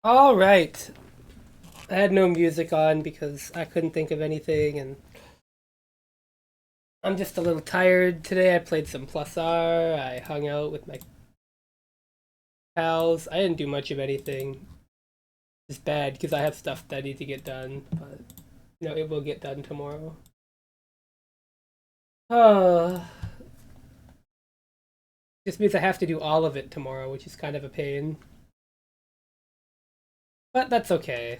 All right. I had no music on because I couldn't think of anything, and I'm just a little tired today. I played some Plus R. I hung out with my pals. I didn't do much of anything. It's bad because I have stuff that I need to get done, but it will get done tomorrow. Oh, just means I have to do all of it tomorrow, which is kind of a pain. But that's okay.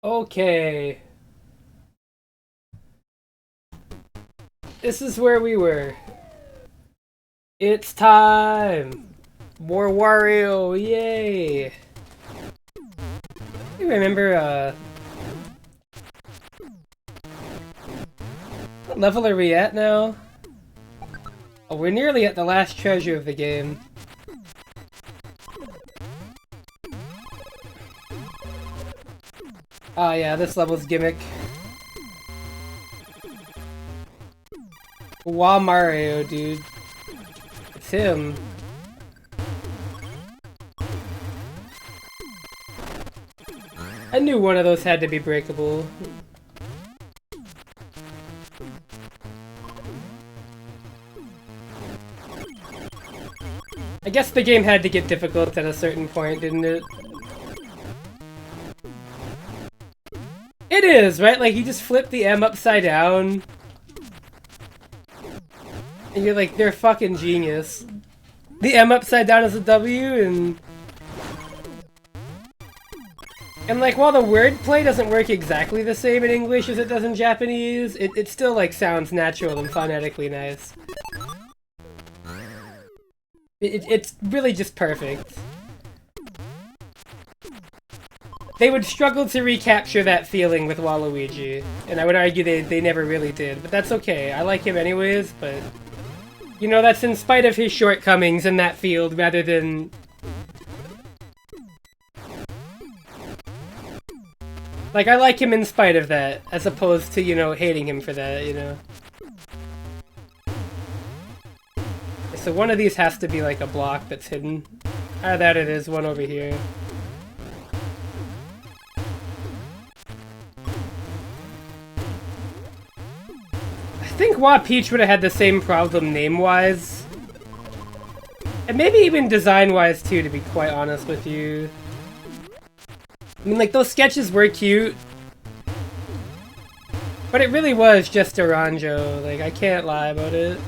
Okay. This is where we were. It's time! More Wario! Yay! You remember, what level are we at now? Oh, we're nearly at the last treasure of the game. Oh yeah, this level's gimmick. Mario, dude. It's him. I knew one of those had to be breakable. I guess the game had to get difficult at a certain point, didn't it? It is, right? Like, you just flip the M upside down. And you're like, they're fucking genius. The M upside down is a W, and... And like, while the wordplay doesn't work exactly the same in English as it does in Japanese, it still, like, sounds natural and phonetically nice. It's really just perfect. They would struggle to recapture that feeling with Waluigi, and I would argue they never really did, but that's okay. I like him anyways, but... You know, that's in spite of his shortcomings in that field, rather than... Like, I like him in spite of that, as opposed to, hating him for that. So one of these has to be like a block that's hidden. Ah, that it is, one over here. I think Peach would have had the same problem name-wise. And maybe even design-wise too, to be quite honest with you. I mean, like, those sketches were cute. But it really was just Oranjo, like, I can't lie about it.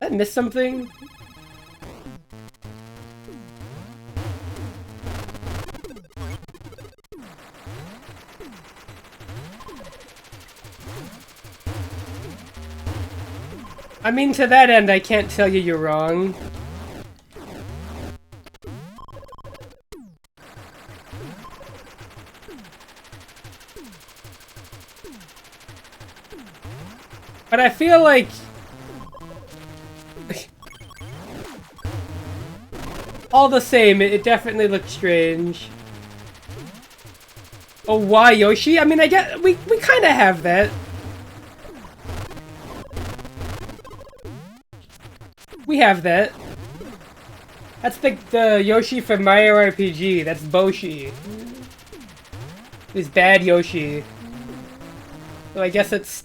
Did I miss something? I mean, to that end, I can't tell you you're wrong. But I feel like... all the same, it definitely looks strange. Oh, why Yoshi? I mean, I guess we kind of have that. We have that. That's the Yoshi from Mario RPG. That's Boshi. This bad Yoshi. So I guess it's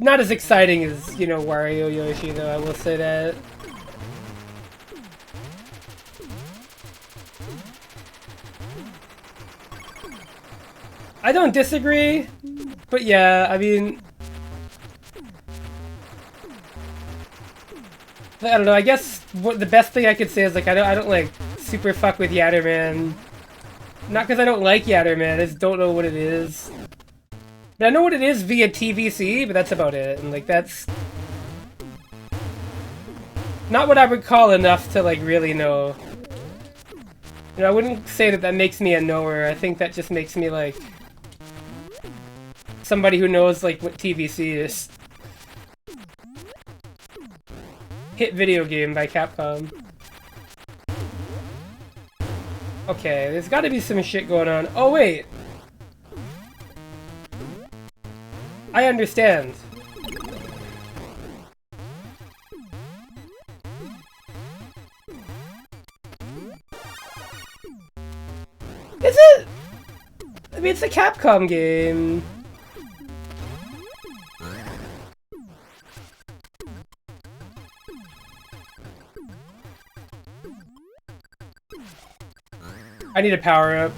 not as exciting as, you know, Wario Yoshi, though, I will say that. I don't disagree, but yeah, I mean... I don't know, I guess what the best thing I could say is, like, I don't like, super fuck with Yatterman. Not because I don't like Yatterman, I just don't know what it is. But I know what it is via TVC, but that's about it, and, like, that's... not what I would call enough to, like, really know. You know, I wouldn't say that that makes me a knower, I think that just makes me, like... somebody who knows, like, what TVC is. Hit video game by Capcom. Okay, there's gotta be some shit going on. Oh, wait! I understand. Is it? I mean, it's a Capcom game. I need a power-up.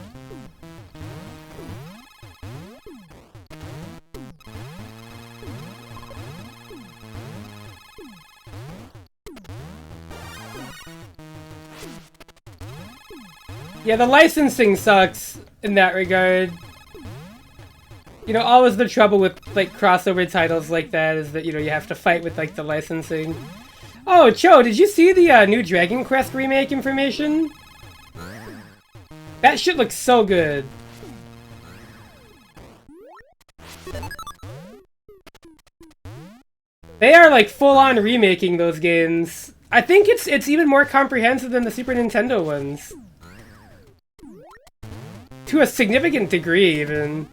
Yeah, the licensing sucks in that regard. You know, always the trouble with, like, crossover titles like that is that, you know, you have to fight with, like, the licensing. Oh, Cho, did you see the new Dragon Quest remake information? That shit looks so good. They are, like, full-on remaking those games. I think it's even more comprehensive than the Super Nintendo ones. To a significant degree, even.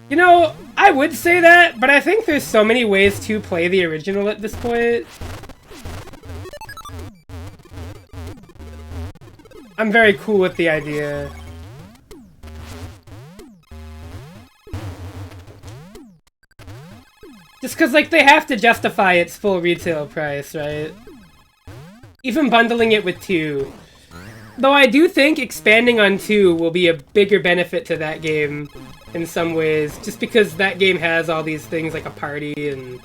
You know, I would say that, but I think there's so many ways to play the original at this point. I'm very cool with the idea. Just cause, like, they have to justify its full retail price, right? Even bundling it with 2. Though I do think expanding on 2 will be a bigger benefit to that game in some ways, just because that game has all these things like a party and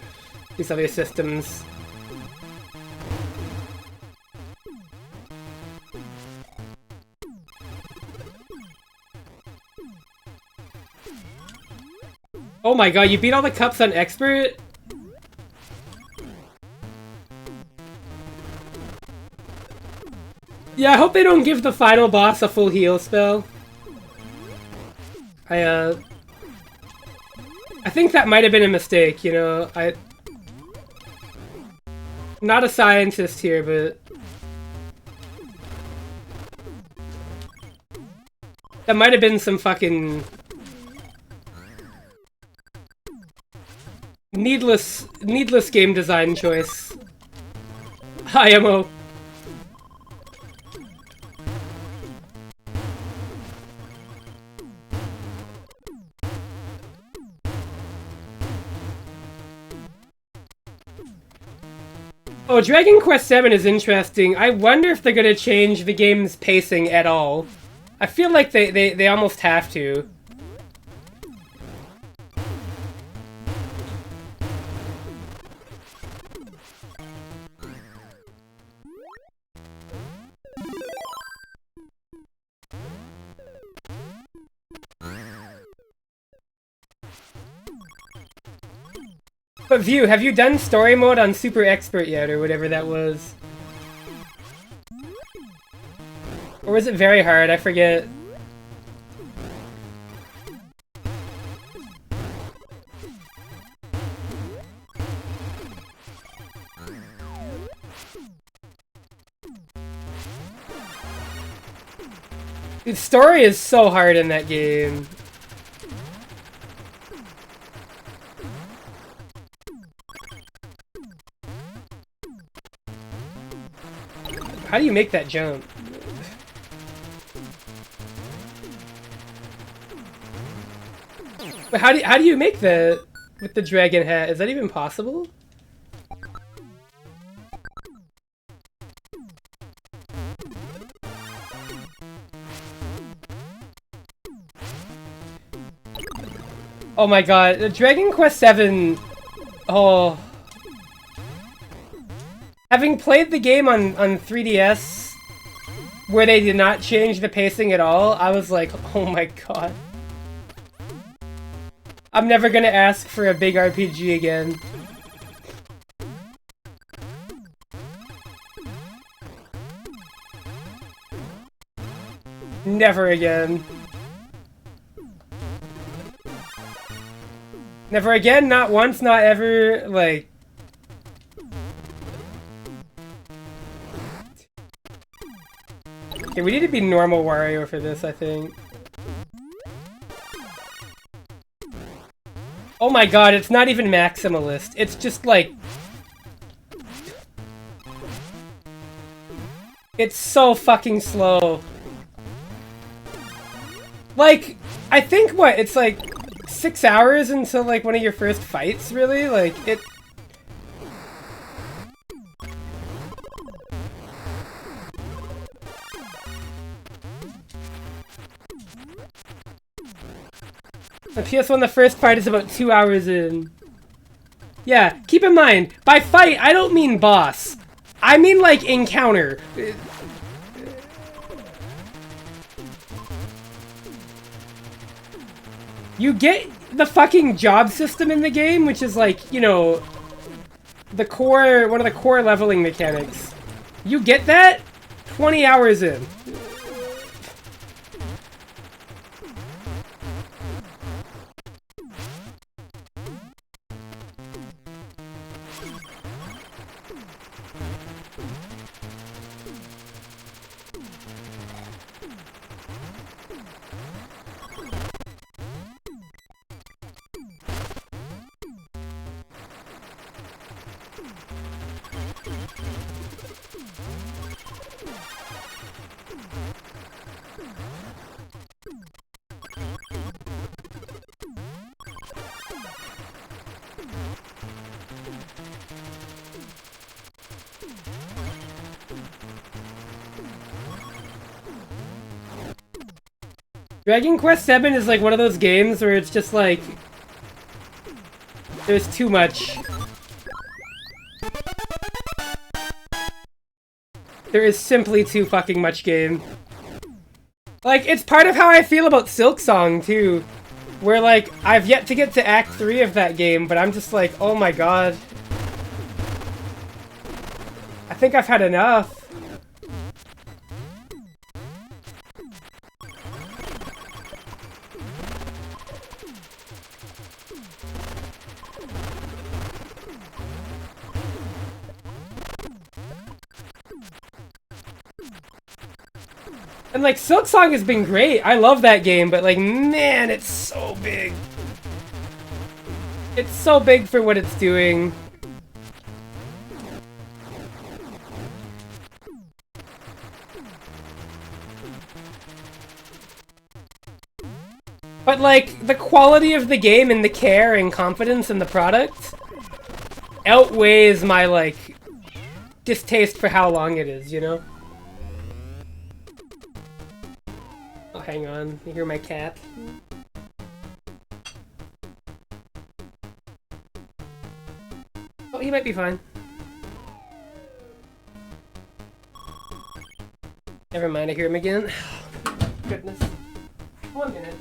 these other systems. Oh my god, you beat all the cups on Expert? Yeah, I hope they don't give the final boss a full heal spell. I think that might have been a mistake, you know, I'm not a scientist here, but... that might have been some fucking... needless game design choice. IMO. Oh, Dragon Quest VII is interesting. I wonder if they're gonna change the game's pacing at all. I feel like they almost have to. But View, have you done story mode on Super Expert yet, or whatever that was? Or was it very hard? I forget. The story is so hard in that game. How do you make that jump? But how do you make that with the dragon hat? Is that even possible? Oh my god, the Dragon Quest VII. Oh. Having played the game on 3DS, where they did not change the pacing at all, I was like, oh my god. I'm never gonna ask for a big RPG again. Never again. Never again, not once, not ever, like... Okay, we need to be normal Wario for this, I think. Oh my god, it's not even maximalist. It's just like... It's so fucking slow. Like, I think what, it's like 6 hours until like one of your first fights, really? Like, it... The PS1, the first fight is about 2 hours in. Yeah, keep in mind, by fight, I don't mean boss. I mean, like, encounter. You get the fucking job system in the game, which is like, you know, the core, one of the core leveling mechanics. You get that 20 hours in. Dragon Quest VII is like one of those games where it's just like... There's too much. There is simply too fucking much game. Like, it's part of how I feel about Silksong, too. Where, like, I've yet to get to Act 3 of that game, but I'm just like, oh my god. I think I've had enough. And like, Silksong has been great. I love that game, but like, man, it's so big. It's so big for what it's doing. But like, the quality of the game and the care and confidence in the product outweighs my like, distaste for how long it is, you know? Hang on, you hear my cat? Oh, he might be fine. Never mind, I hear him again. Goodness. 1 minute.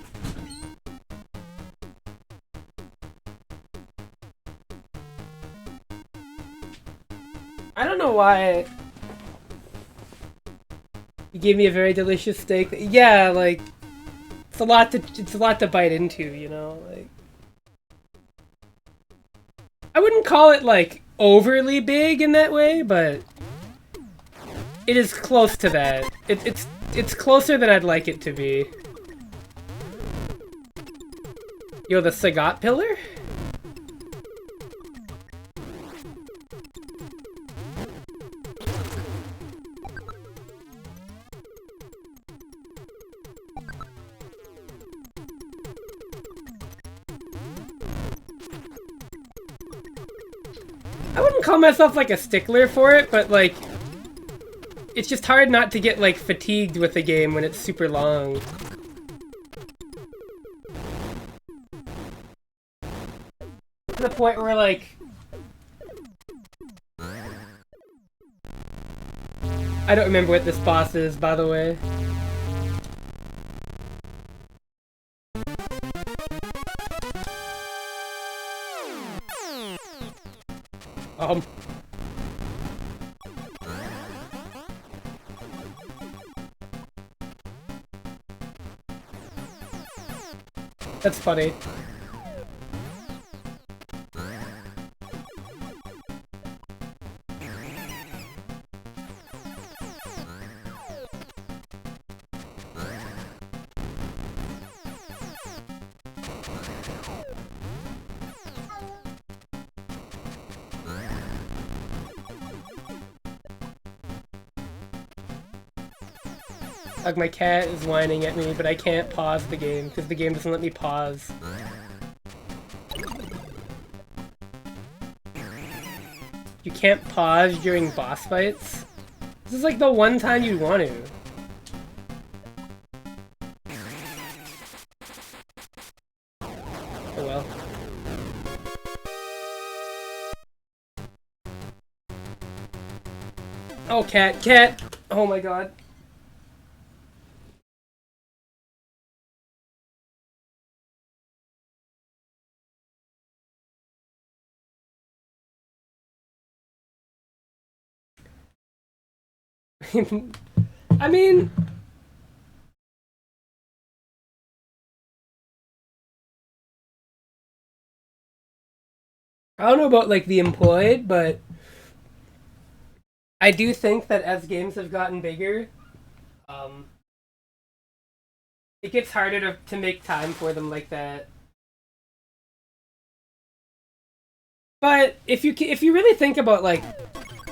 I don't know why... You gave me a very delicious steak. Yeah, like it's a lot to bite into, you know, like I wouldn't call it like overly big in that way, but it is close to that. It's closer than I'd like it to be. Yo, the Sagat pillar? I wouldn't call myself like a stickler for it, but like it's just hard not to get like fatigued with the game when it's super long. To the point where like I don't remember what this boss is, by the way. That's funny. Like my cat is whining at me, but I can't pause the game because the game doesn't let me pause. You can't pause during boss fights? This is like the one time you want to. Oh well. Oh, cat! Oh my god. I mean... I don't know about, like, the employed, but... I do think that as games have gotten bigger, it gets harder to make time for them like that. But if you really think about, like,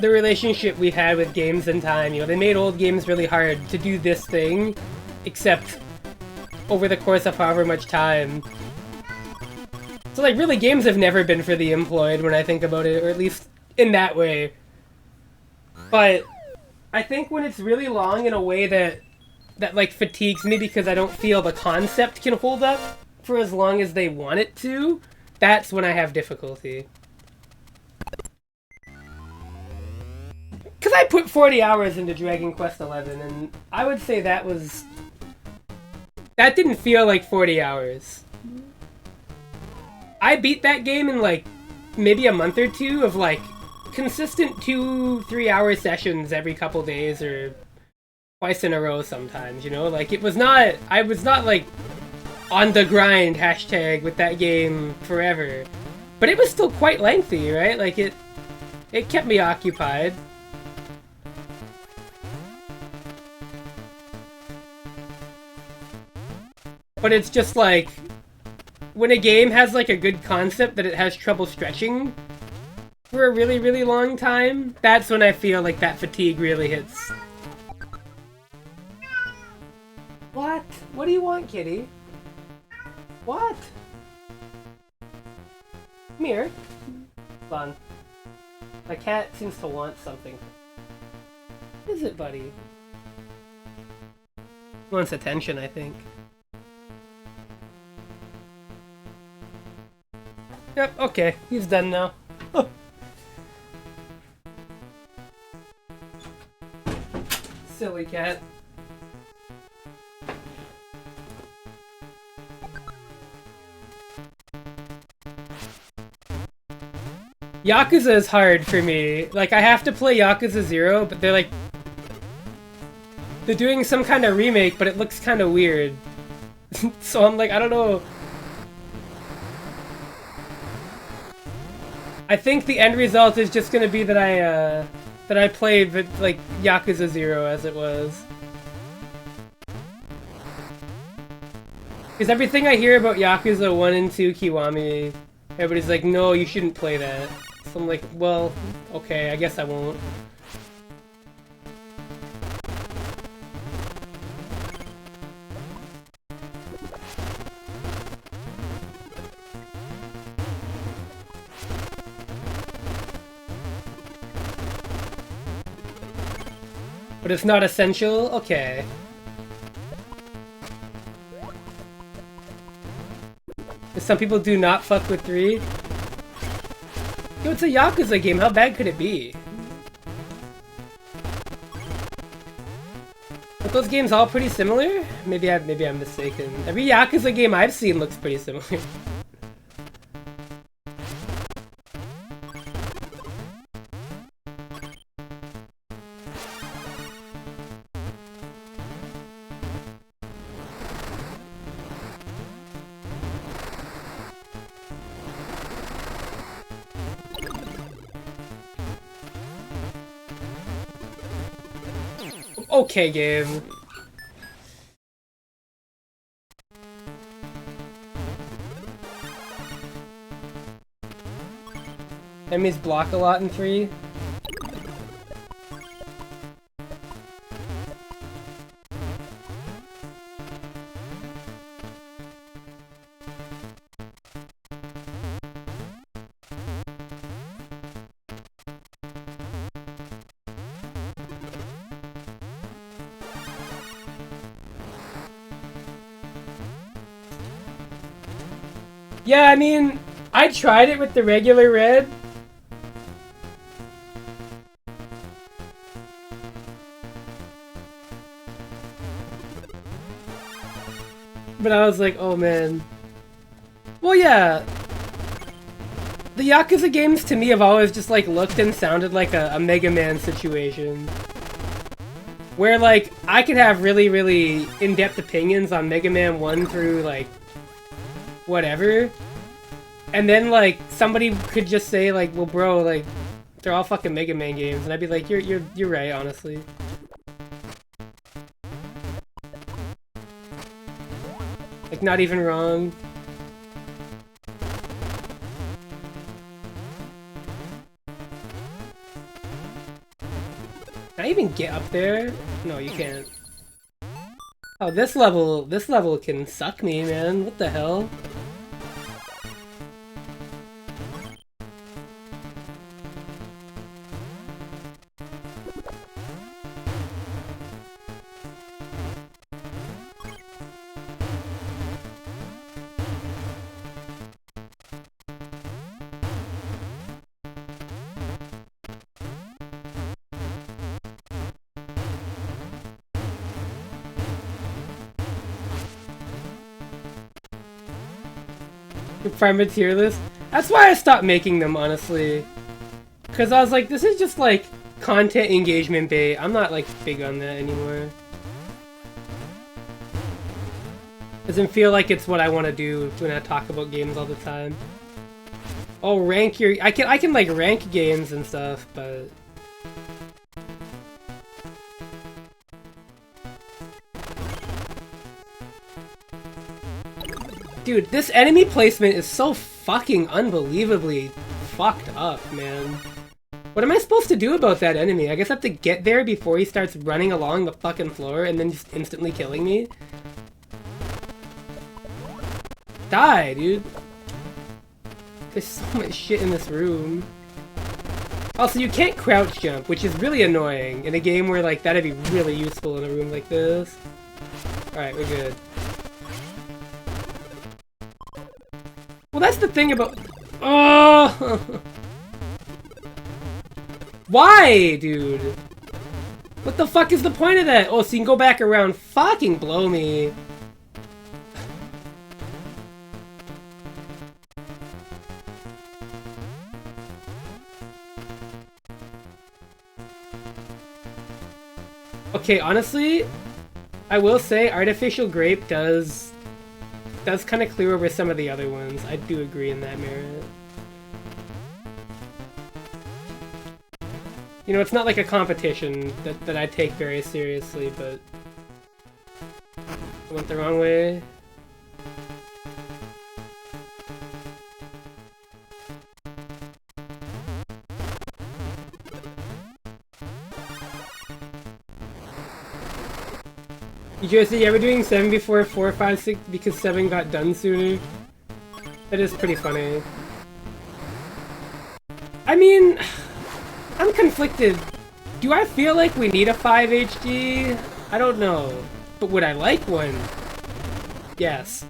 the relationship we've had with games and time, you know, they made old games really hard to do this thing, except over the course of however much time. So, like, really, games have never been for the employed when I think about it, or at least in that way. But I think when it's really long in a way that like, fatigues me because I don't feel the concept can hold up for as long as they want it to, that's when I have difficulty. Because I put 40 hours into Dragon Quest XI, and I would say that didn't feel like 40 hours. I beat that game in, like, maybe a month or two of, like, consistent 2-3 hour sessions every couple days, or twice in a row sometimes, you know? Like, I was not, like, on the grind, hashtag, with that game forever. But it was still quite lengthy, right? Like, it kept me occupied. But it's just like, when a game has like a good concept that it has trouble stretching for a really, really long time, that's when I feel like that fatigue really hits. What? What do you want, kitty? What? Come here. Hold on. My cat seems to want something. What is it, buddy? He wants attention, I think. Yep, okay. He's done now. Silly cat. Yakuza is hard for me. Like, I have to play Yakuza 0, but they're doing some kind of remake, but it looks kind of weird. So I'm like, I don't know. I think the end result is just gonna be that I played with, like, Yakuza 0 as it was. Because everything I hear about Yakuza 1 and 2 Kiwami, everybody's like, no, you shouldn't play that. So I'm like, well, okay, I guess I won't. But it's not essential? Okay. Some people do not fuck with 3. Yo, it's a Yakuza game, how bad could it be? Aren't those games all pretty similar? Maybe I'm mistaken. Every Yakuza game I've seen looks pretty similar. Okay, game. Enemies block a lot in 3. Yeah, I mean, I tried it with the regular red. But I was like, oh man. Well, yeah. The Yakuza games to me have always just like looked and sounded like a Mega Man situation. Where like, I could have really, really in-depth opinions on Mega Man 1 through like, whatever. And then like, somebody could just say like, well bro, like, they're all fucking Mega Man games. And I'd be like, you're right, honestly. Like, not even wrong. Can I even get up there? No, you can't. Oh, this level can suck me, man. What the hell? Private tier list. That's why I stopped making them, honestly. Because I was like, this is just like content engagement bait. I'm not like big on that anymore. Doesn't feel like it's what I want to do when I talk about games all the time. Oh, rank your... I can like rank games and stuff, but... Dude, this enemy placement is so fucking unbelievably fucked up, man. What am I supposed to do about that enemy? I guess I have to get there before he starts running along the fucking floor and then just instantly killing me? Die, dude. There's so much shit in this room. Also, you can't crouch jump, which is really annoying in a game where, like, that'd be really useful in a room like this. Alright, we're good. Well, that's the thing about... Oh! Why, dude? What the fuck is the point of that? Oh, so you can go back around. Fucking blow me. Okay, honestly, I will say Artificial Grape does kind of clear over some of the other ones. I do agree in that merit. You know, it's not like a competition that I take very seriously, but I went the wrong way. You just you ever doing 7 before 4, 5, 6 because 7 got done sooner? That is pretty funny. I mean, I'm conflicted. Do I feel like we need a 5 HD? I don't know. But would I like one? Yes.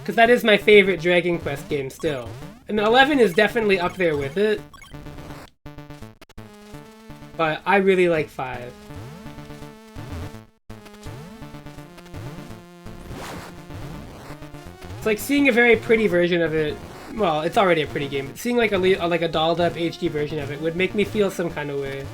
Because that is my favorite Dragon Quest game still. And 11 is definitely up there with it. But I really like 5. It's like seeing a very pretty version of it. Well, it's already a pretty game, but seeing like a dolled up HD version of it would make me feel some kind of way.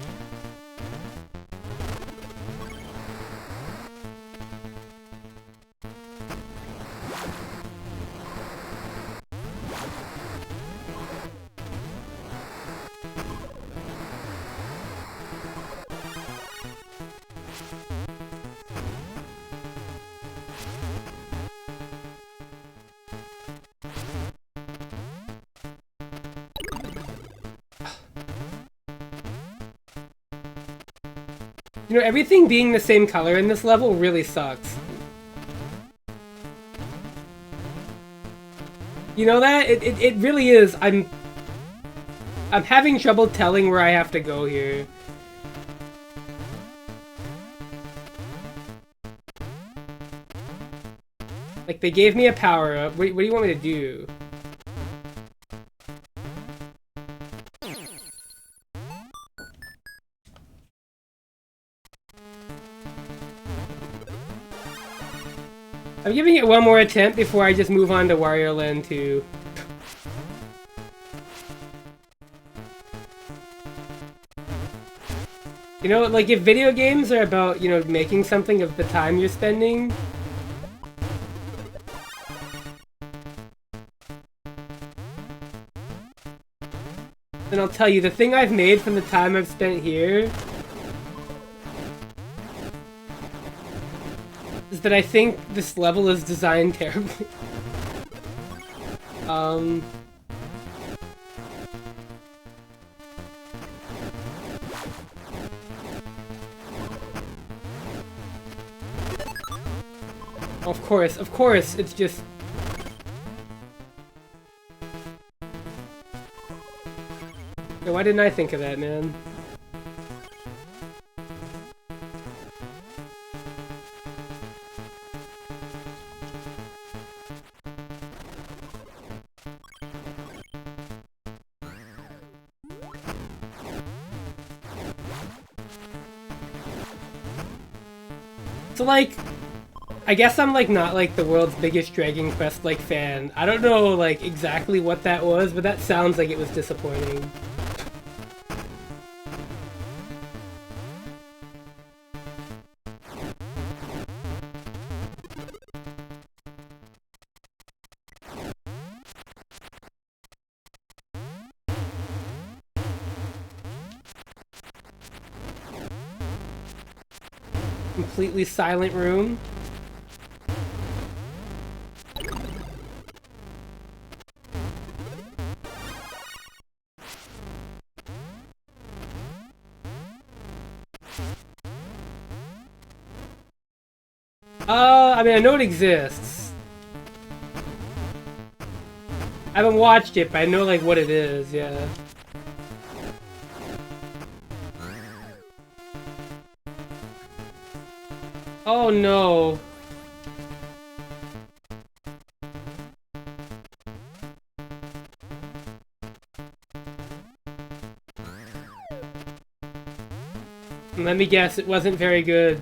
You know, everything being the same color in this level really sucks. You know that? It really is. I'm having trouble telling where I have to go here. Like, they gave me a power-up. What do you want me to do? I'm giving it one more attempt before I just move on to Wario Land 2. You know, like, if video games are about, you know, making something of the time you're spending... then I'll tell you, the thing I've made from the time I've spent here... is that I think this level is designed terribly. Of course, it's just... Yeah, why didn't I think of that, man? So, like, I guess I'm, like, not, like, the world's biggest Dragon Quest, like, fan. I don't know, like, exactly what that was, but that sounds like it was disappointing. Completely silent room. I mean, I know it exists. I haven't watched it, but I know, like, what it is, yeah. Oh no. Let me guess, it wasn't very good.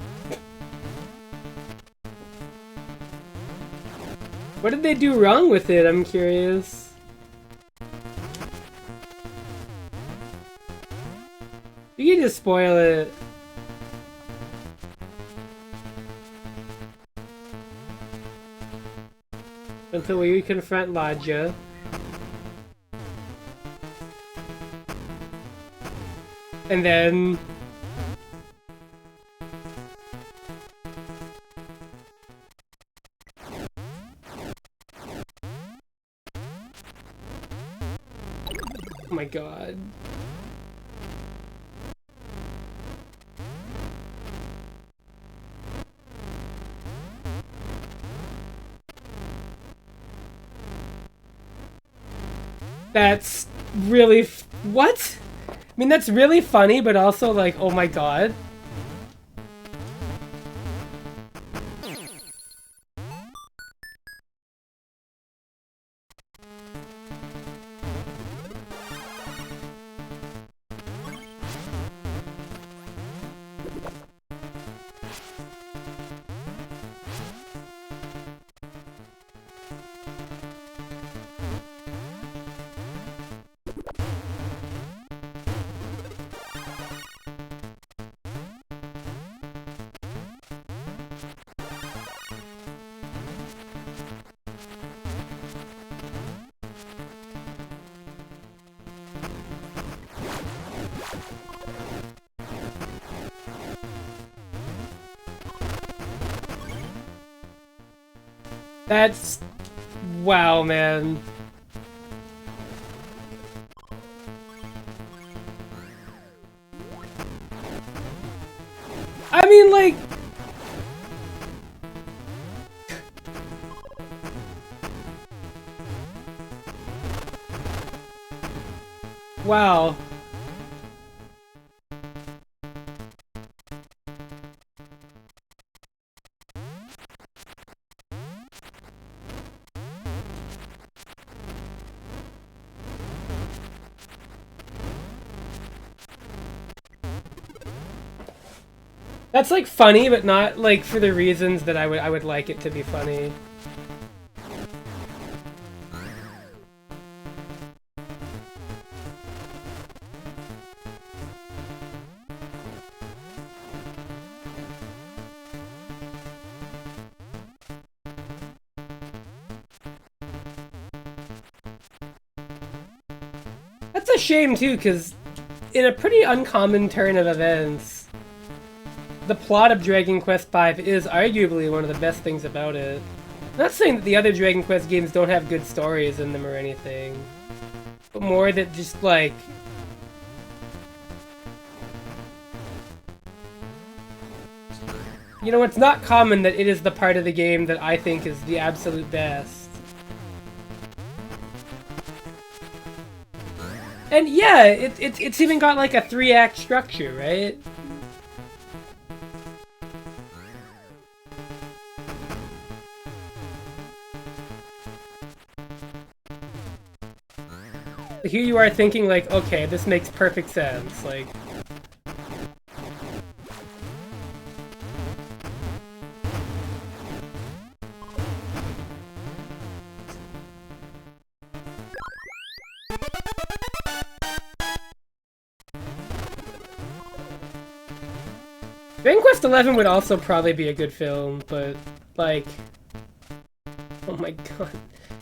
What did they do wrong with it? I'm curious. You can just spoil it. Until we confront Ladja. And then... oh my god. That's really what? I mean, that's really funny, but also like, oh my god. That's... wow, man. I mean, like... wow. That's like funny, but not like for the reasons that I would like it to be funny. That's a shame too, because in a pretty uncommon turn of events, the plot of Dragon Quest V is arguably one of the best things about it. I'm not saying that the other Dragon Quest games don't have good stories in them or anything, but more that just like... you know, it's not common that it is the part of the game that I think is the absolute best. And yeah, it's even got like a 3-act structure, right? Here you are thinking like, okay, this makes perfect sense, like... Dragon Quest XI would also probably be a good film, but, like... oh my god.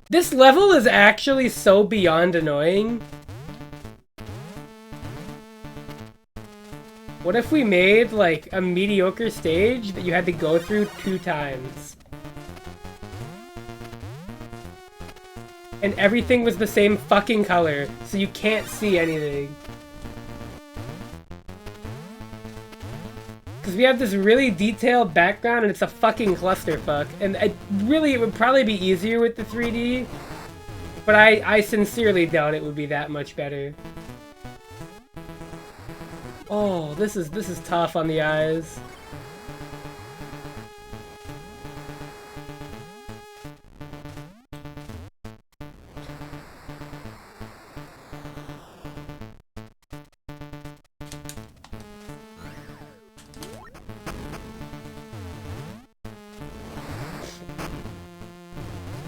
This level is actually so beyond annoying. What if we made, like, a mediocre stage that you had to go through 2 times? And everything was the same fucking color, so you can't see anything. Because we have this really detailed background and it's a fucking clusterfuck. And it would probably be easier with the 3D. But I sincerely doubt it would be that much better. Oh, this is tough on the eyes.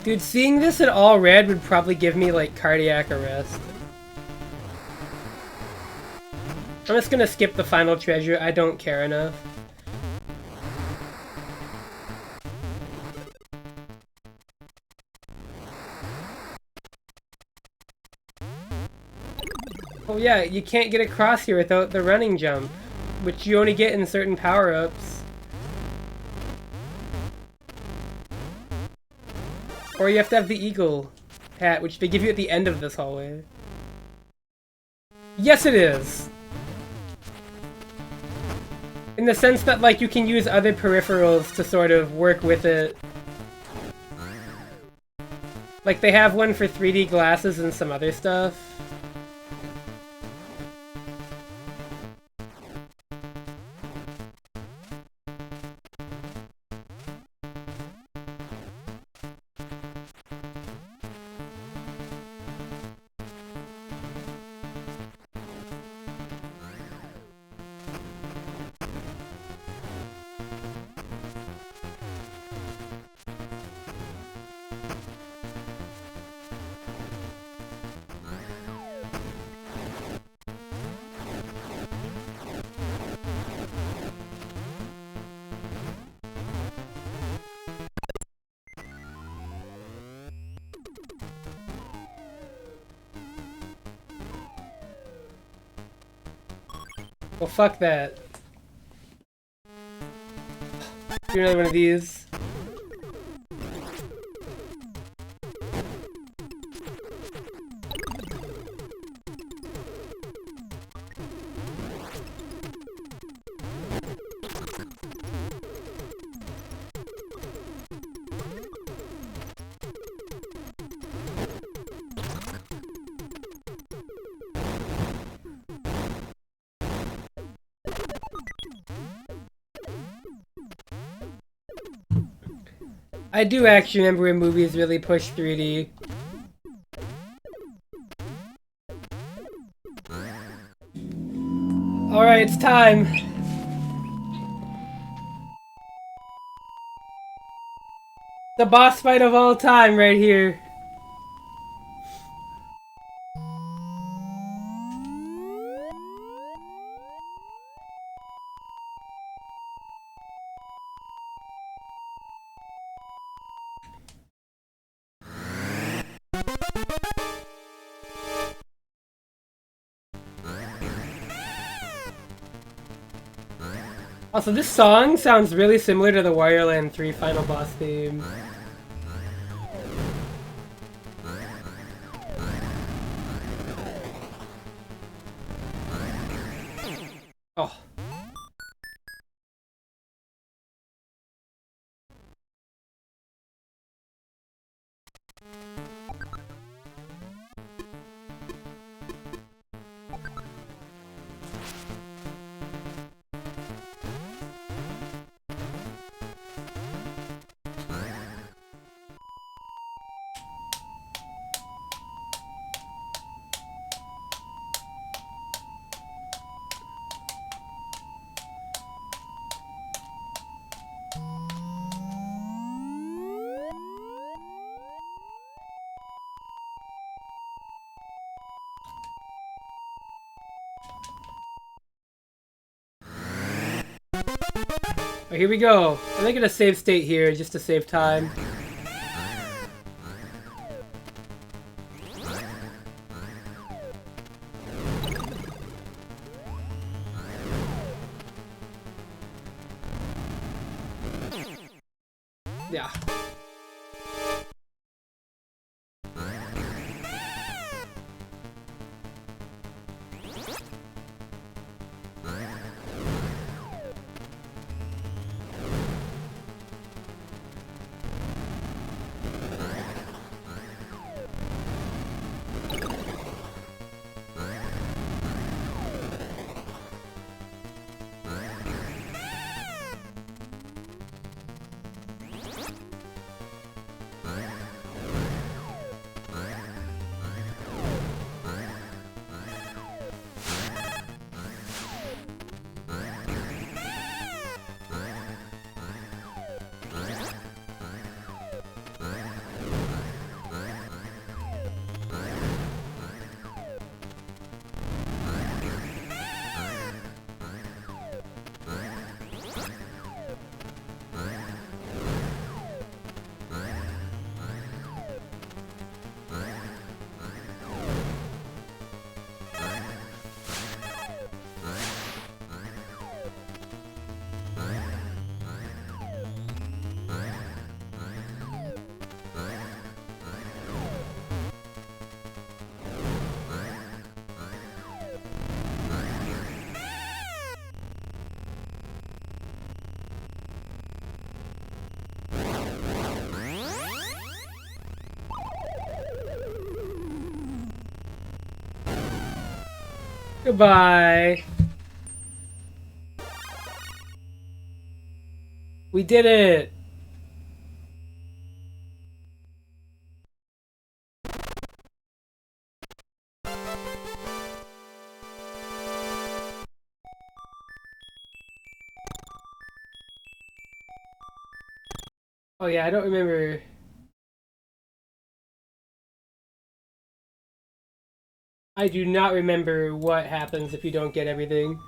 Dude, seeing this in all red would probably give me, like, cardiac arrest. I'm just gonna skip the final treasure, I don't care enough. Oh yeah, you can't get across here without the running jump, which you only get in certain power-ups. Or you have to have the eagle hat, which they give you at the end of this hallway. Yes, it is! In the sense that, like, you can use other peripherals to sort of work with it. Like, they have one for 3D glasses and some other stuff. Well, fuck that. Do another one of these. I do actually remember when movies really pushed 3D. Alright, it's time. The boss fight of all time right here. Also, this song sounds really similar to the Wario Land 3 final boss theme. Oh. Right, here we go. I'm making a save state here just to save time. Yeah. Goodbye. We did it. Oh yeah, I don't remember. I do not remember what happens if you don't get everything.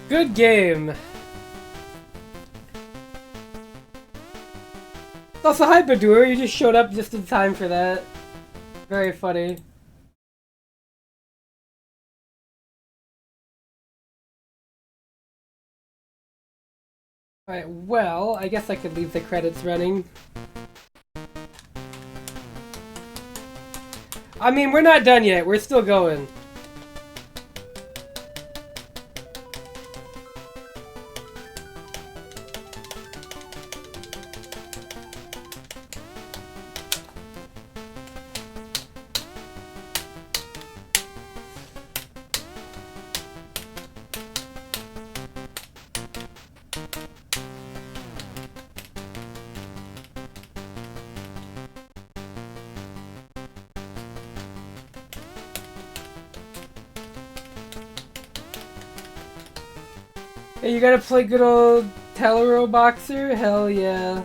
Good game. Also, hi Badur, you just showed up just in time for that. Very funny. Alright, well, I guess I could leave the credits running. I mean, we're not done yet, we're still going. Hey, you gotta play good old Telero Boxer? Hell yeah.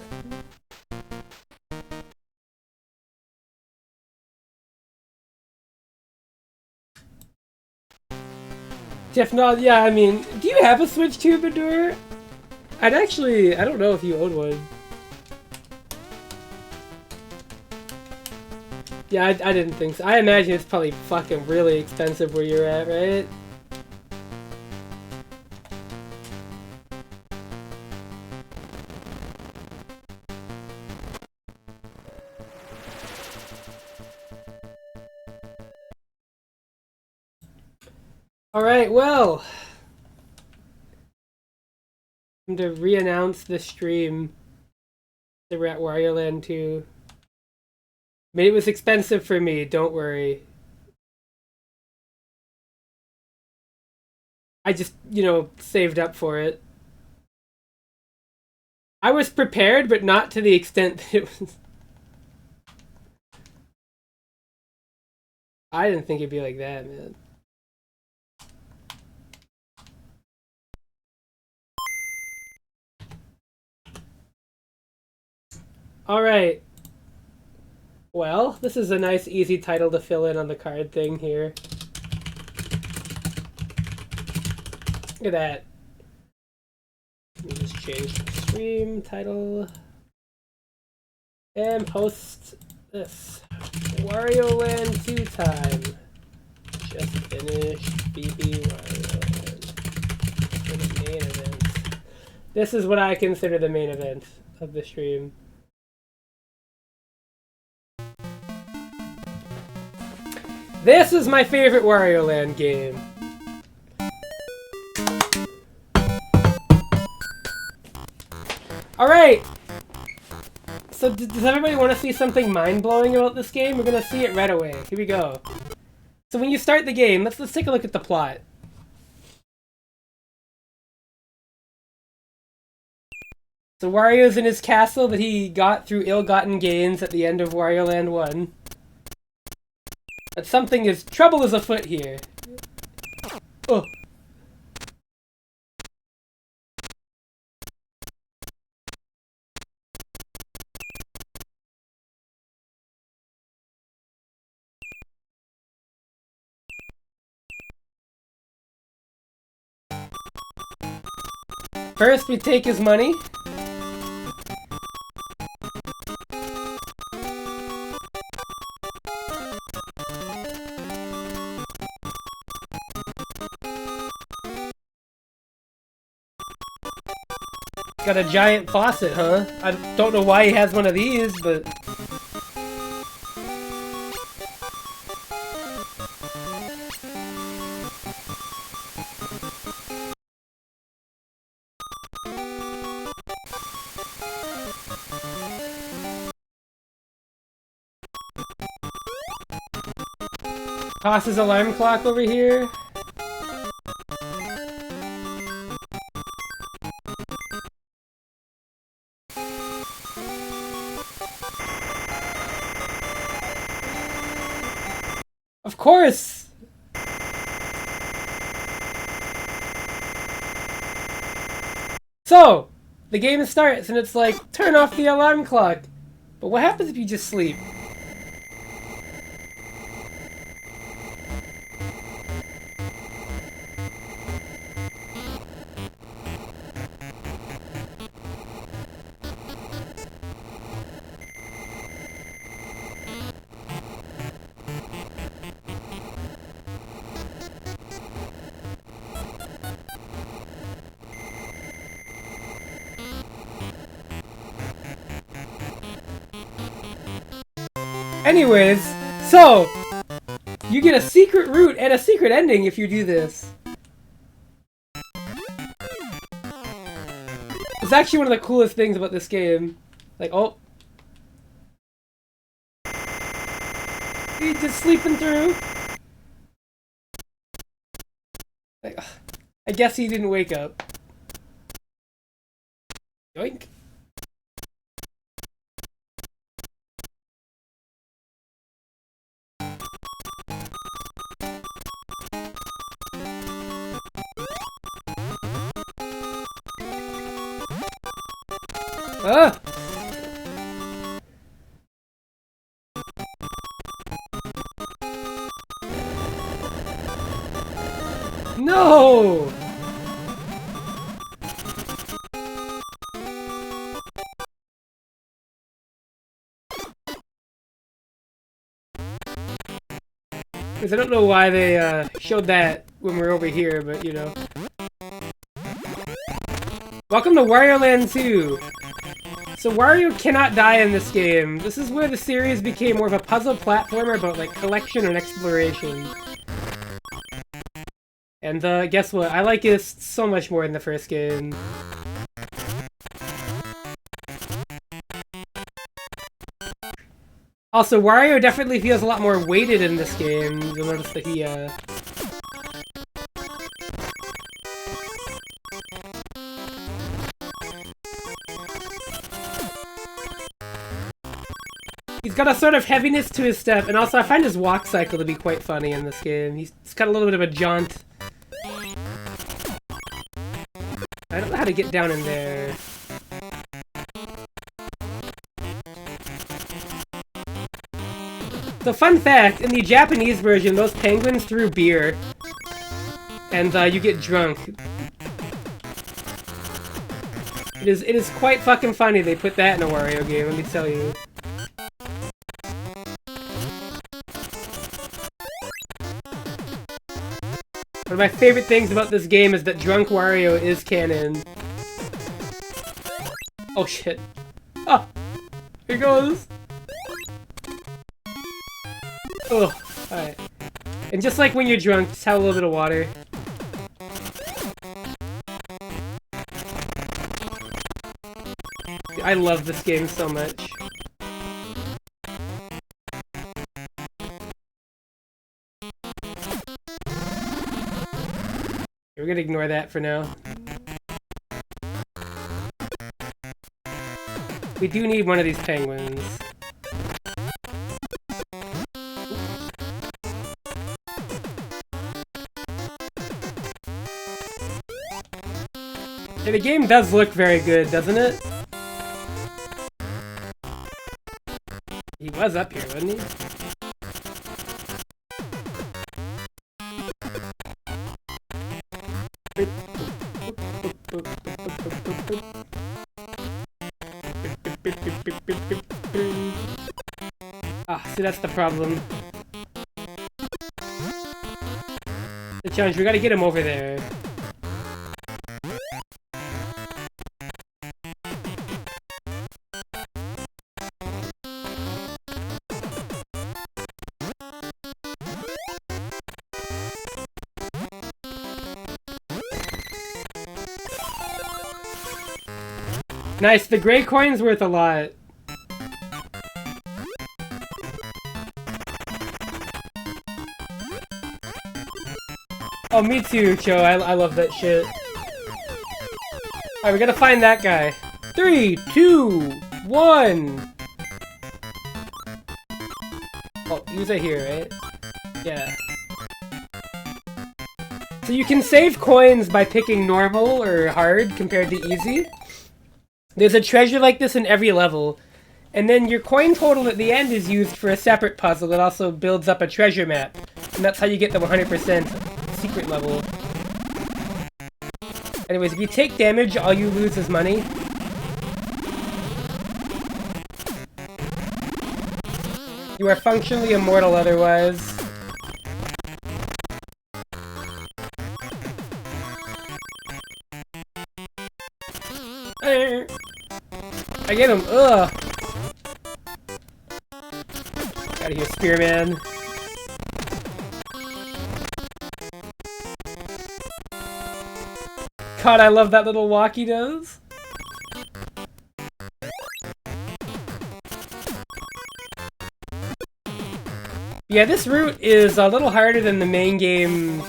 Jeff Nod, yeah, I mean, do you have a Switch too, Badur? I don't know if you own one. Yeah, I didn't think so. I imagine it's probably fucking really expensive where you're at, right? Alright, well. I'm to re-announce the stream that we're at Wario Land 2. I mean, it was expensive for me, don't worry. I just, saved up for it. I was prepared, but not to the extent that it was... I didn't think it'd be like that, man. Alright. Well, this is a nice, easy title to fill in on the card thing here. Look at that. Let me just change the stream title. And post this. Wario Land 2 time. Just finished BB Wario Land. For the main event. This is what I consider the main event of the stream. This is my favorite Wario Land game. Alright! So does everybody want to see something mind-blowing about this game? We're gonna see it right away. Here we go. So when you start the game, let's take a look at the plot. So Wario's in his castle that he got through ill-gotten gains at the end of Wario Land 1. But trouble is afoot here. Oh. First, we take his money. Got a giant faucet, huh? I don't know why he has one of these, but... Toss his alarm clock over here. Of course! So, the game starts and it's like, turn off the alarm clock. But what happens if you just sleep? Anyways, so, you get a secret route and a secret ending if you do this. It's actually one of the coolest things about this game. Like, oh. He's just sleeping through. Like, I guess he didn't wake up. Yoink. Ah! No! Because I don't know why they showed that when we're over here, but you know. Welcome to Wario Land 2! So Wario cannot die in this game. This is where the series became more of a puzzle platformer about like collection and exploration. And guess what? I like it so much more than the first game. Also, Wario definitely feels a lot more weighted in this game. You'll notice that he, he's got a sort of heaviness to his step, and also I find his walk cycle to be quite funny in this game. He's got a little bit of a jaunt. I don't know how to get down in there. So fun fact, in the Japanese version, those penguins threw beer. And you get drunk. It is quite fucking funny they put that in a Wario game, let me tell you. One of my favorite things about this game is that Drunk Wario is canon. Oh shit. Oh! Here goes! Ugh. Alright. And just like when you're drunk, just have a little bit of water. I love this game so much. We're gonna ignore that for now. We do need one of these penguins. Yeah, the game does look very good, doesn't it? He was up here, wasn't he? Ah, see, that's the problem. The challenge, we gotta get him over there. Nice, the gray coin's worth a lot. Oh, me too, Cho. I love that shit. Alright, we gotta find that guy. 3, 2, 1. Oh, he was right here, right? Yeah. So you can save coins by picking normal or hard compared to easy. There's a treasure like this in every level. And then your coin total at the end is used for a separate puzzle that also builds up a treasure map. And that's how you get the 100% secret level. Anyways, if you take damage, all you lose is money. You are functionally immortal otherwise. I get him. Ugh. Out of here, Spearman. God, I love that little walk he does. Yeah, this route is a little harder than the main game,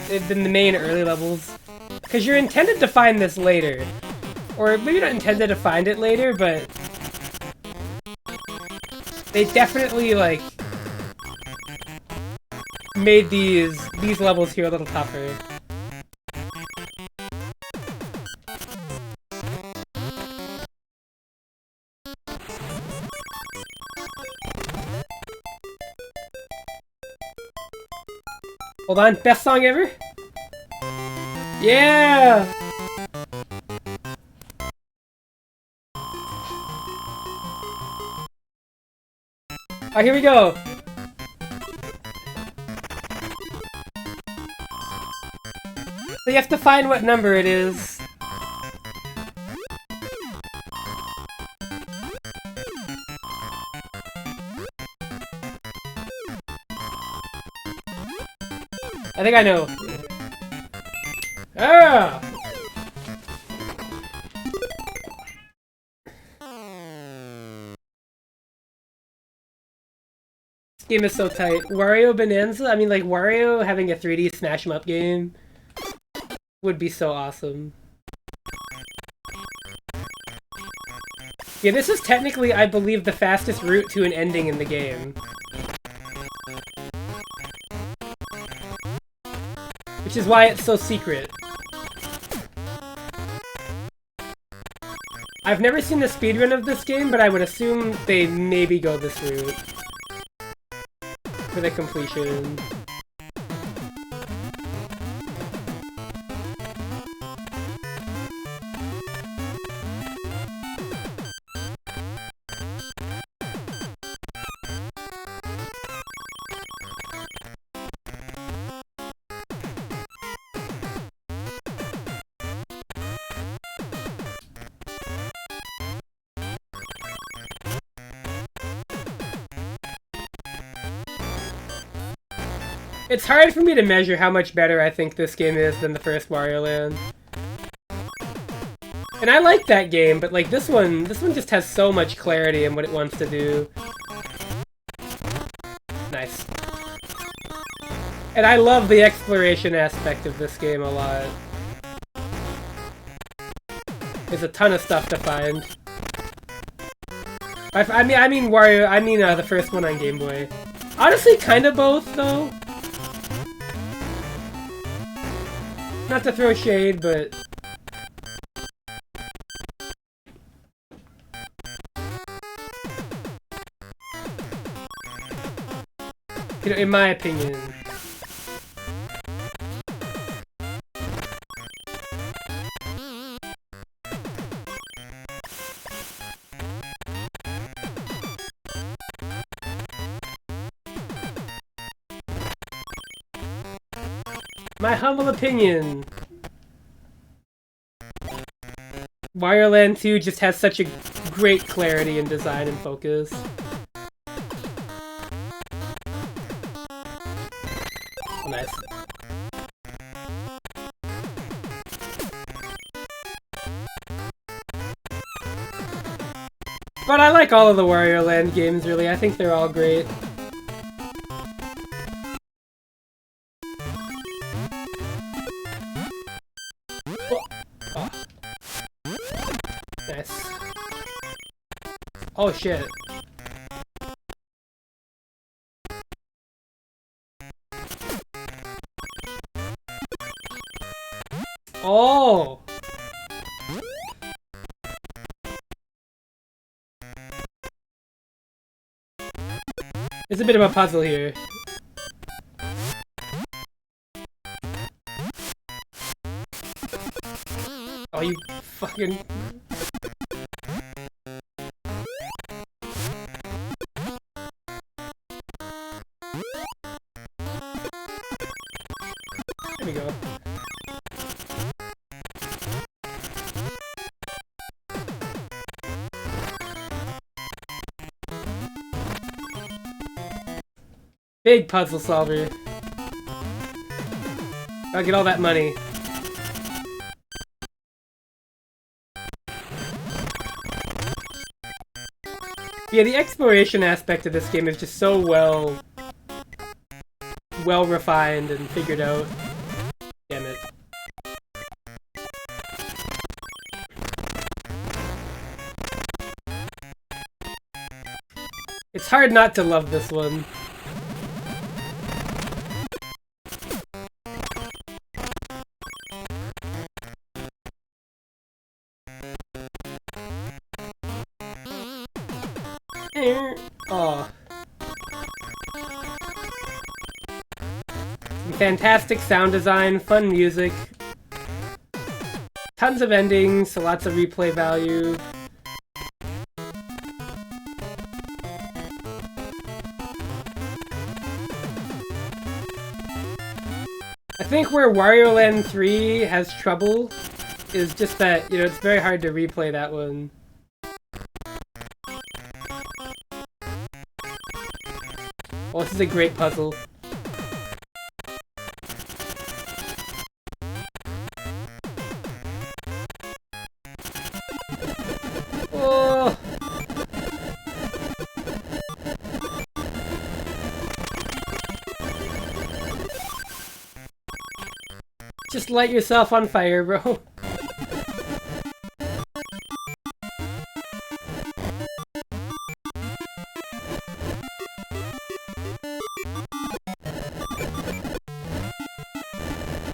than the main early levels. Because you're intended to find this later. Or maybe not intended to find it later, but they definitely, like, made these levels here a little tougher. Hold on, best song ever? Yeah! Alright, here we go! So you have to find what number it is. I think I know. Ah! This game is so tight. Wario Bonanza? I mean, like, Wario having a 3D smash 'em up game would be so awesome. Yeah, this is technically, I believe, the fastest route to an ending in the game. Which is why it's so secret. I've never seen a speedrun of this game, but I would assume they maybe go this route for the completion. It's hard for me to measure how much better I think this game is than the first Wario Land. And I like that game, but like this one just has so much clarity in what it wants to do. Nice. And I love the exploration aspect of this game a lot. There's a ton of stuff to find. I mean Wario, the first one on Game Boy. Honestly, kind of both, though. Not to throw shade, but... you know, in my opinion. My humble opinion. Wario Land 2 just has such a great clarity in design and focus. Oh, nice. But I like all of the Wario Land games, really. I think they're all great. Oh. Nice. Oh shit. Oh! It's a bit of a puzzle here. Oh, you fucking... There we go. Big puzzle solver. I'll get all that money. Yeah, the exploration aspect of this game is just so well refined and figured out. Damn it. It's hard not to love this one. Oh. Some fantastic sound design, fun music. Tons of endings, so lots of replay value. I think where Wario Land 3 has trouble is just that, you know, it's very hard to replay that one. Well, this is a great puzzle. Oh! Just light yourself on fire, bro.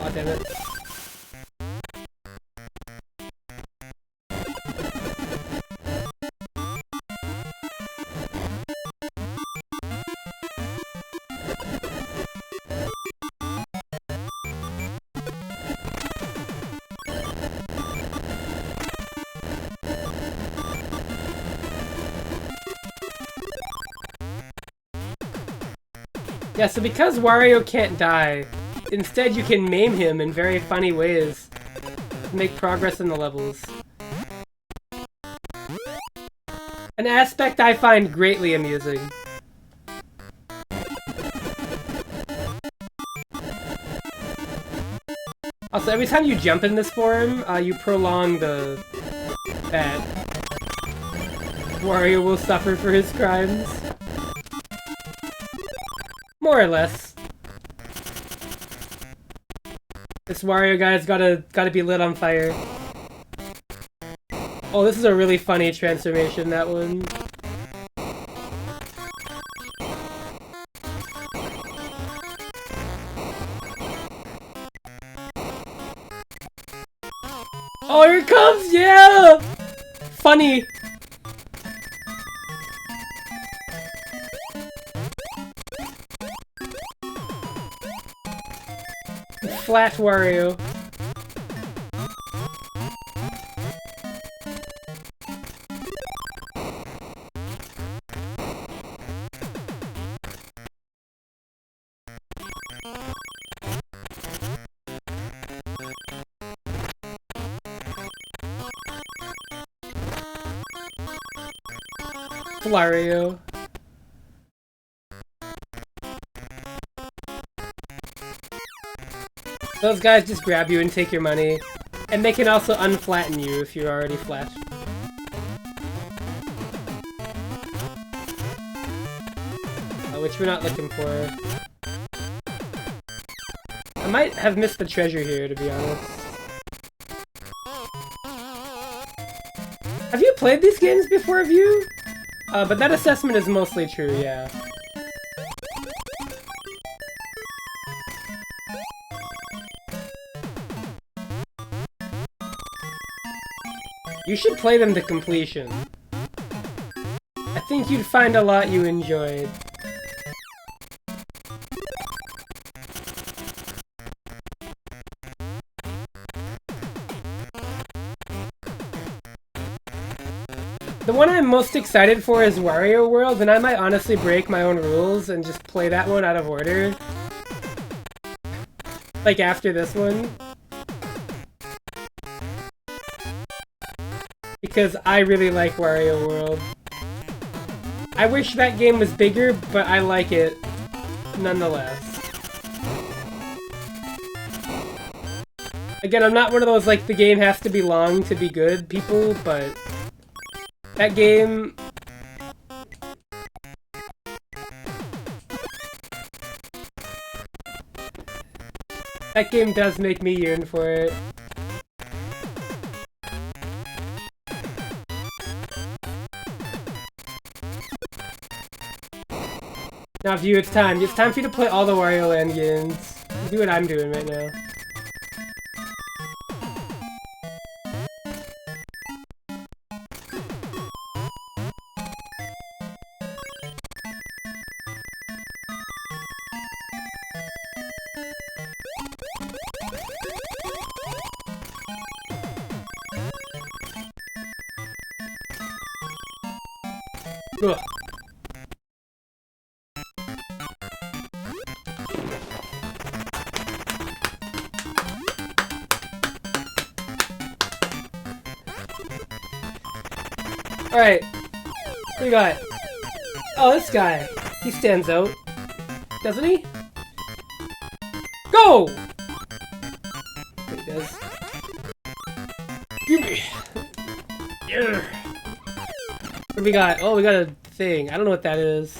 Oh, damn it. Yeah, so because Wario can't die, instead you can maim him in very funny ways to make progress in the levels. An aspect I find greatly amusing. Also, every time you jump in this form, you prolong that Wario will suffer for his crimes. More or less. This Wario guy's gotta be lit on fire. Oh, this is a really funny transformation, that one. Oh, here it comes! Yeah! Funny! Flat Wario. Wario. Those guys just grab you and take your money. And they can also unflatten you if you're already flat. Which we're not looking for. I might have missed the treasure here, to be honest. Have you played these games before, have you? But that assessment is mostly true, yeah. You should play them to completion. I think you'd find a lot you enjoyed. The one I'm most excited for is Wario World, and I might honestly break my own rules and just play that one out of order. Like after this one. Because I really like Wario World. I wish that game was bigger, but I like it nonetheless. Again, I'm not one of those, like, the game has to be long to be good people, but that game... That game does make me yearn for it. Now, View, it's time. It's time for you to play all the Wario Land games. Do what I'm doing right now. Ugh. Alright. What we got? Oh, this guy. He stands out. Doesn't he? Go! He does. Gimme! Yeah. What do we got? Oh, we got a thing. I don't know what that is.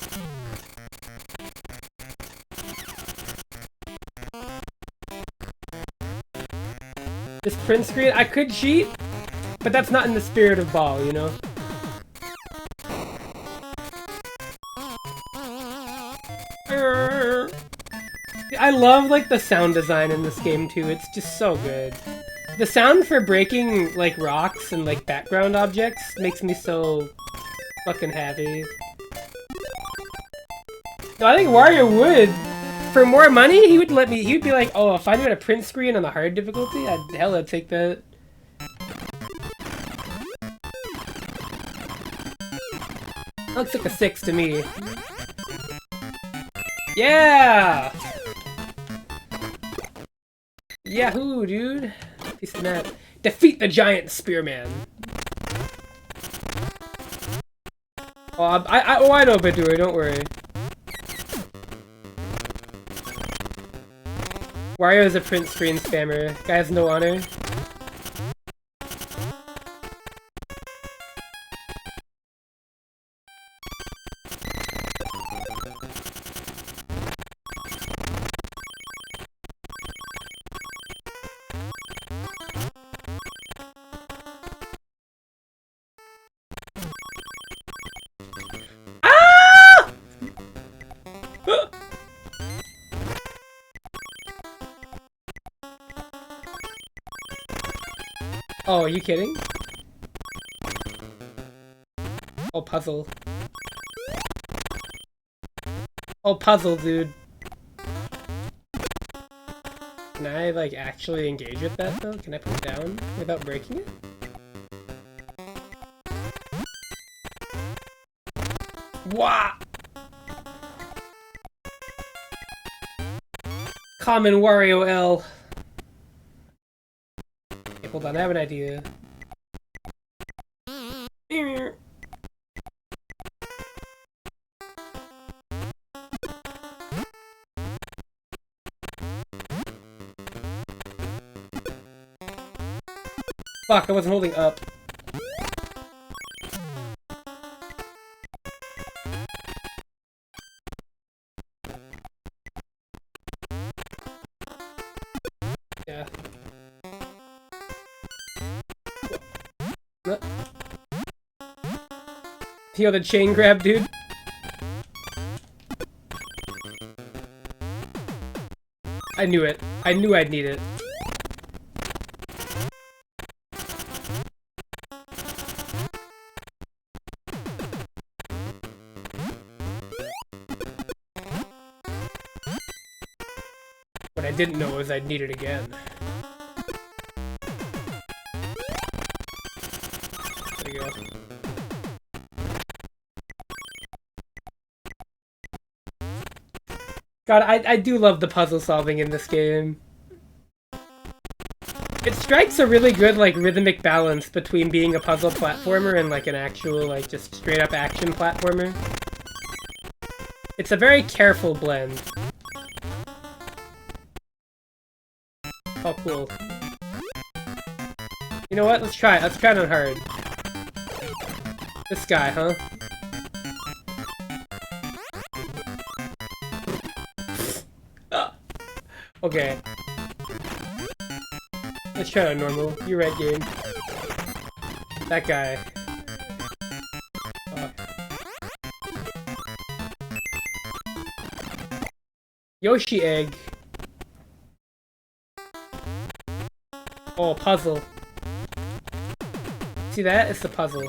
This print screen? I could cheat, but that's not in the spirit of Ball, you know? I love, like, the sound design in this game, too. It's just so good. The sound for breaking, like, rocks and, like, background objects makes me so fucking happy. No, I think Wario would. For more money, he would let me, he would be like, oh, if I do a print screen on the hard difficulty, I'd take that. Looks like a 6 to me. Yeah! Yahoo, dude! Piece of that. Defeat the giant spearman. Oh, I know Badura, don't worry. Wario is a print screen spammer. Guy has no honor. Oh, are you kidding? Oh, puzzle. Oh, puzzle, dude. Can I, like, actually engage with that, though? Can I put it down without breaking it? Wah! Common Wario L. Okay, hold on, I have an idea. Fuck, I wasn't holding up. Yeah. Yo, the chain grab, dude. I knew it. I knew I'd need it. What I didn't know was I'd need it again. There you go. God, I do love the puzzle solving in this game. It strikes a really good, like, rhythmic balance between being a puzzle platformer and, like, an actual, like, just straight-up action platformer. It's a very careful blend. Oh, cool. You know what? Let's try it. Let's try it on hard. This guy, huh? Okay. Let's try it on normal. You're right, game. That guy. Yoshi egg. Oh, puzzle. See that? It's the puzzle.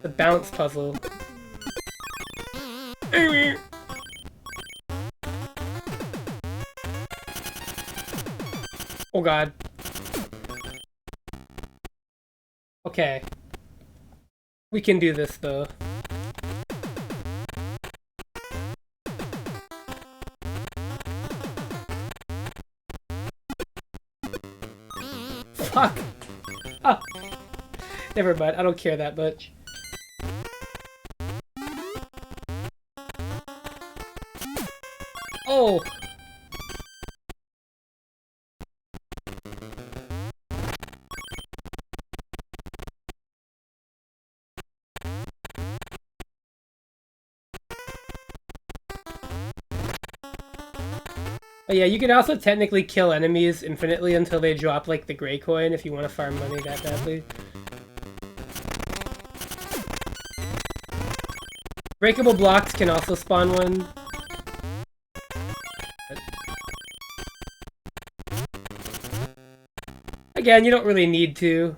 The bounce puzzle. Oh god. Okay. We can do this though. Fuck! Oh. Never mind, I don't care that much. Oh! Oh yeah, you can also technically kill enemies infinitely until they drop, like, the gray coin if you want to farm money that badly. Breakable blocks can also spawn one. Again, you don't really need to.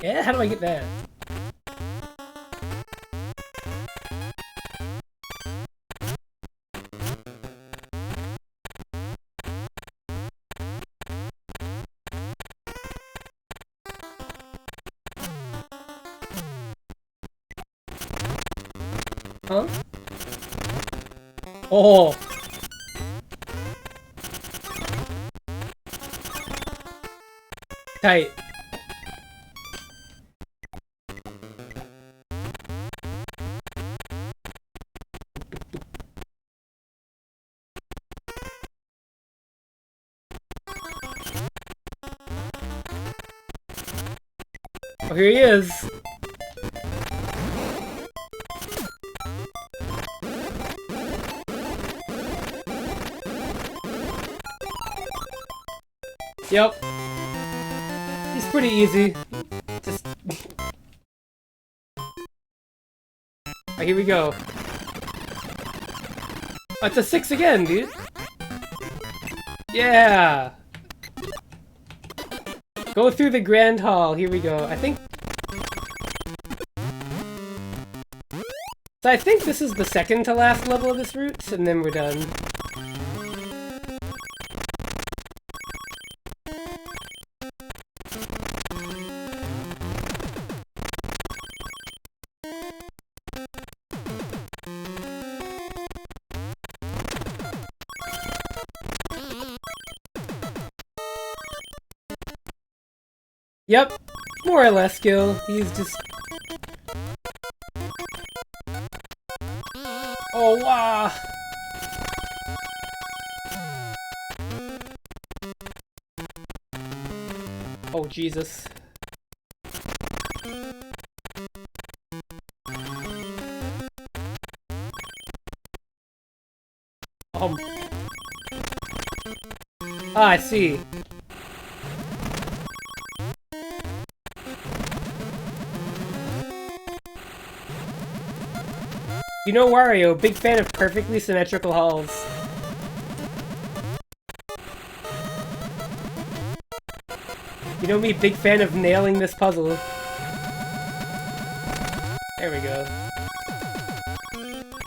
Yeah, how do I get that? Huh? Oh! Tight. Oh, here he is. Yep. He's pretty easy. Just... Oh, here we go. Oh, it's a 6 again, dude. Yeah! Go through the Grand Hall. Here we go. I think... So I think this is the second to last level of this route, and then we're done. Yep, more or less skill. He's just... Oh, wow! Oh, Jesus. Ah, I see. You know Wario, big fan of perfectly symmetrical hulls. You know me, big fan of nailing this puzzle. There we go.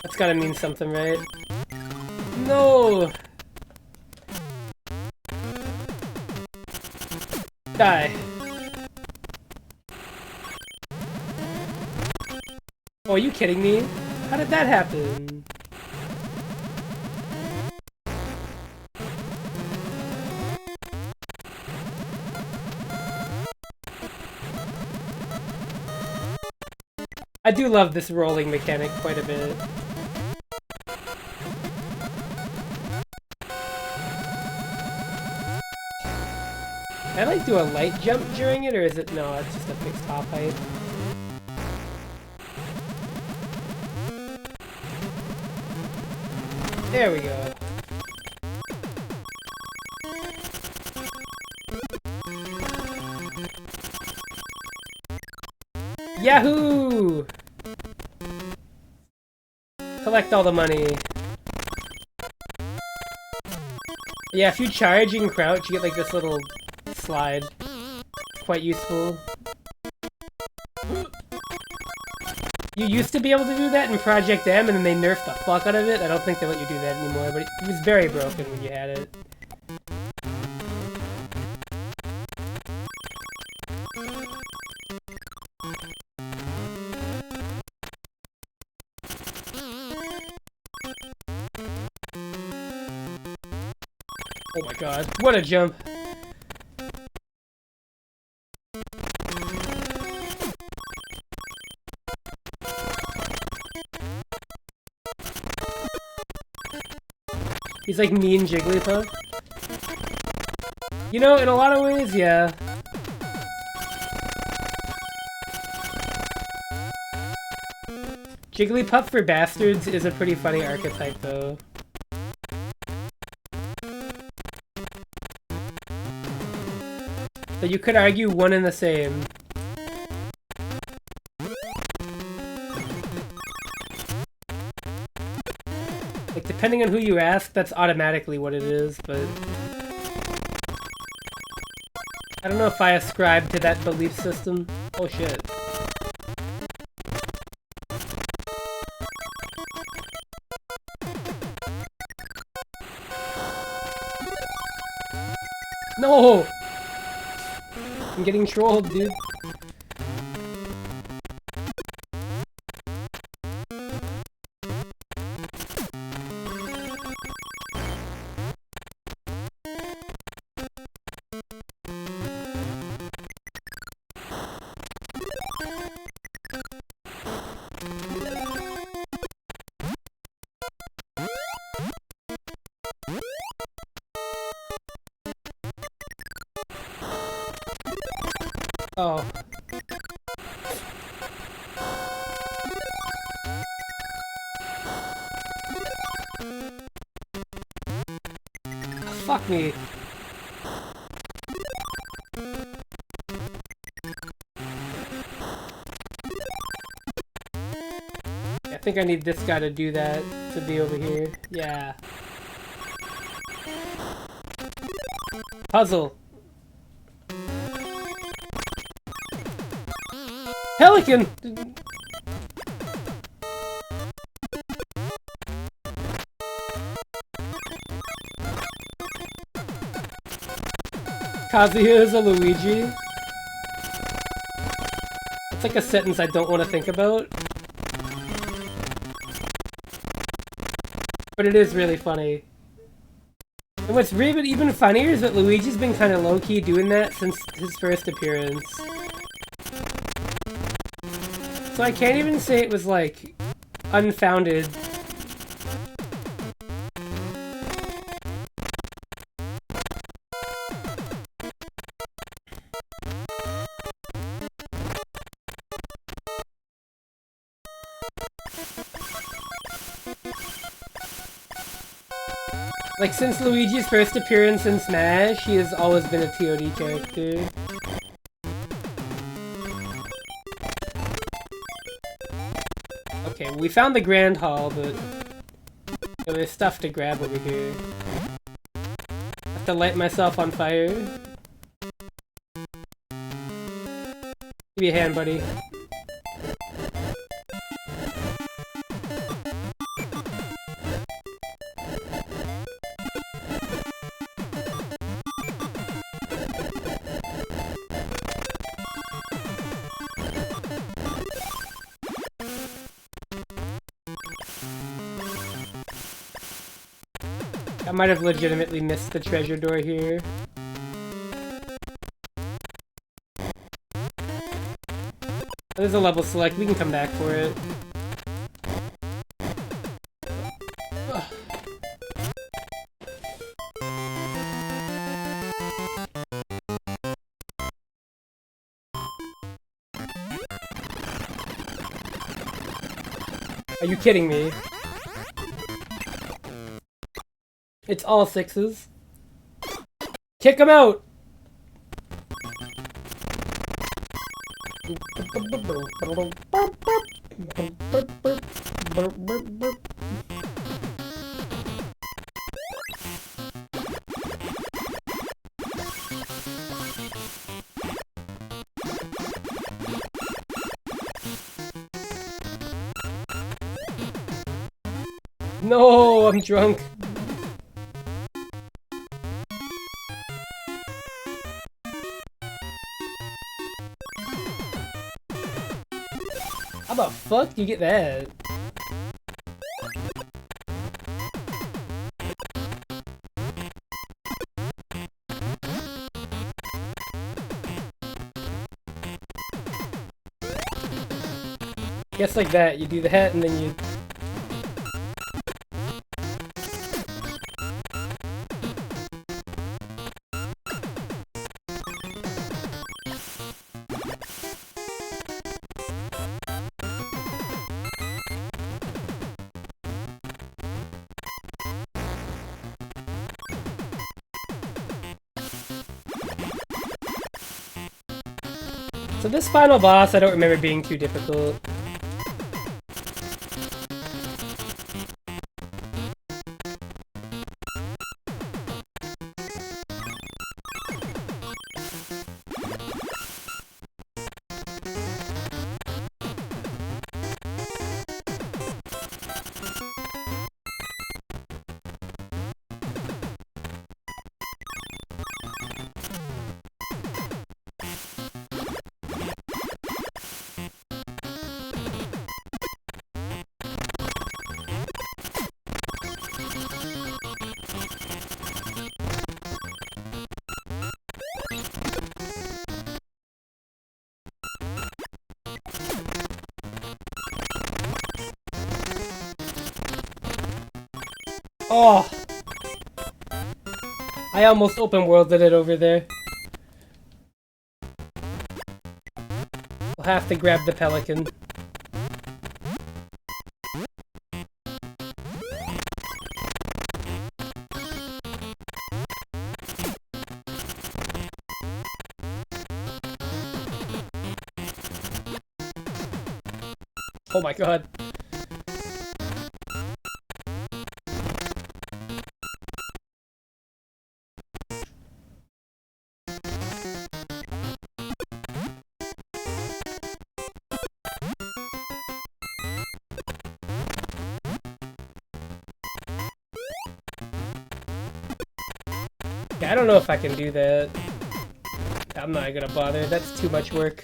That's gotta mean something, right? No! Die. Oh, are you kidding me? How did that happen? I do love this rolling mechanic quite a bit. Can I like do a light jump during it, or is it no? It's just a fixed hop height. There we go. Yahoo! Collect all the money. Yeah, if you charge, you can crouch, you get like this little slide. Quite useful. You used to be able to do that in Project M, and then they nerfed the fuck out of it. I don't think they let you do that anymore, but it was very broken when you had it. Oh my god, what a jump! He's like mean Jigglypuff. You know, in a lot of ways, yeah. Jigglypuff for bastards is a pretty funny archetype, though. So you could argue one and the same. Like, depending on who you ask, that's automatically what it is, but... I don't know if I ascribe to that belief system. Oh shit. No! I'm getting trolled, dude. Oh. Fuck me. I think I need this guy to do that, to be over here. Yeah. Puzzle. Pelican! Kazuya is a Luigi. It's like a sentence I don't want to think about. But it is really funny. And what's really even funnier is that Luigi's been kind of low-key doing that since his first appearance. So I can't even say it was, like, unfounded. Like, since Luigi's first appearance in Smash, he has always been a TOD character. Okay, we found the Grand Hall, but there's stuff to grab over here. I have to light myself on fire. Give me a hand, buddy. I might have legitimately missed the treasure door here. There's a level select, we can come back for it. Are you kidding me? It's all sixes. Kick him out! No, I'm drunk. How the fuck do you get that? Guess like that, you do that and then you... So this final boss, I don't remember being too difficult. Oh! I almost open worlded it over there. We'll have to grab the pelican. Oh my god. I don't know if I can do that. I'm not gonna bother, that's too much work.